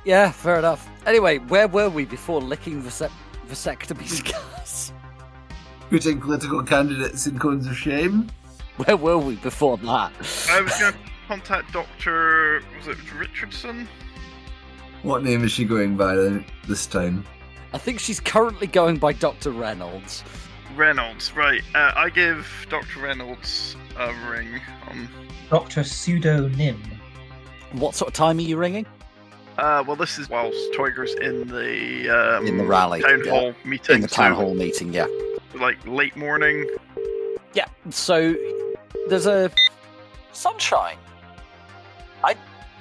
Yeah, fair enough. Anyway, where were we before licking vasectomy scars? Putting political candidates in cones of shame. Where were we before that? I was going to contact Dr. Was it Richardson? What name is she going by this time? I think she's currently going by Dr. Reynolds. Reynolds, right. I give Dr. Reynolds a ring. Dr. Pseudonym. What sort of time are you ringing? Well, this is whilst Toiger's in the rally. town hall meeting. In the town hall meeting, yeah. Like late morning. Yeah, so there's a... Sunshine, I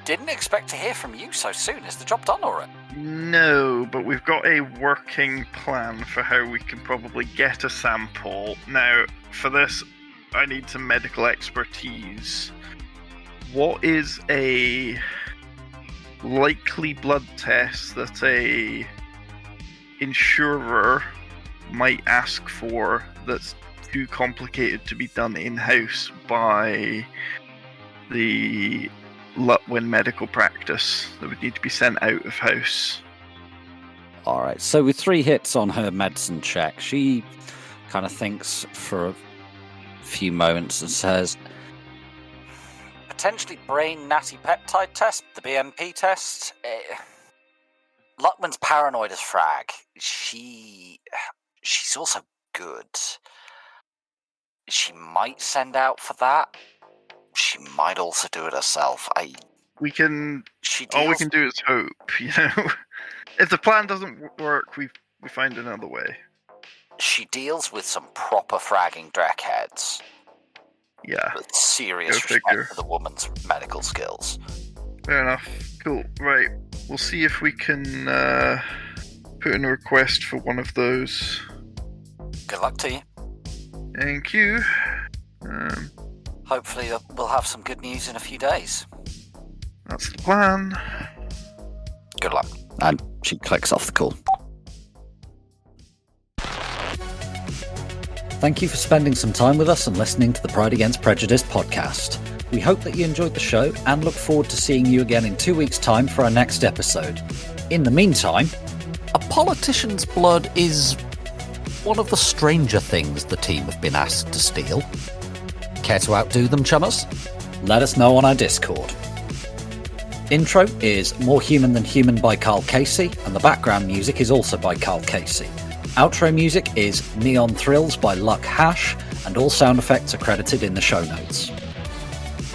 didn't expect to hear from you so soon. Is the job done already? No, but we've got a working plan for how we can probably get a sample. Now, for this, I need some medical expertise. What is a likely blood test that a insurer might ask for that's too complicated to be done in-house by the Lutwin medical practice that would need to be sent out of house? Alright, so with 3 hits on her medicine check, she kind of thinks for a few moments and says, Potentially brain natty peptide test, the BMP test. Lutman's paranoid as frag. She's also good. She might send out for that. she might also do it herself. We can. She All we deals, can do is hope. If the plan doesn't work, we find another way. she deals with some proper fragging drek heads. Yeah. With serious Go respect figure. for the woman's medical skills. Fair enough. Cool. Right. We'll see if we can put in a request for one of those. Good luck to you. Thank you. Hopefully we'll have some good news in a few days. That's the plan. Good luck. And she clicks off the call. Thank you for spending some time with us and listening to the Pride Against Prejudice podcast. We hope that you enjoyed the show and look forward to seeing you again in 2 weeks' time for our next episode. In the meantime, a politician's blood is one of the stranger things the team have been asked to steal. Care to outdo them, chummers? let us know on our Discord. Intro is More Human Than Human by Karl Cassey, and the background music is also by Karl Cassey. Outro music is Neon Thrills by Luck Hash, and all sound effects are credited in the show notes.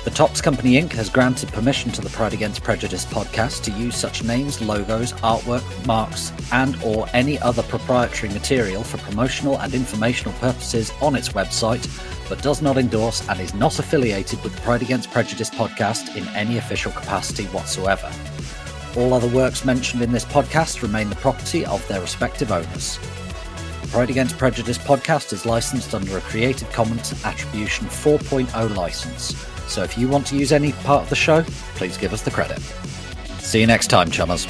The Topps Company Inc. has granted permission to the Pride Against Prejudice podcast to use such names, logos, artwork, marks, and or any other proprietary material for promotional and informational purposes on its website, but does not endorse and is not affiliated with the Pride Against Prejudice podcast in any official capacity whatsoever. All other works mentioned in this podcast remain the property of their respective owners. The Pride Against Prejudice podcast is licensed under a Creative Commons Attribution 4.0 license, so if you want to use any part of the show, please give us the credit. See you next time, chummers.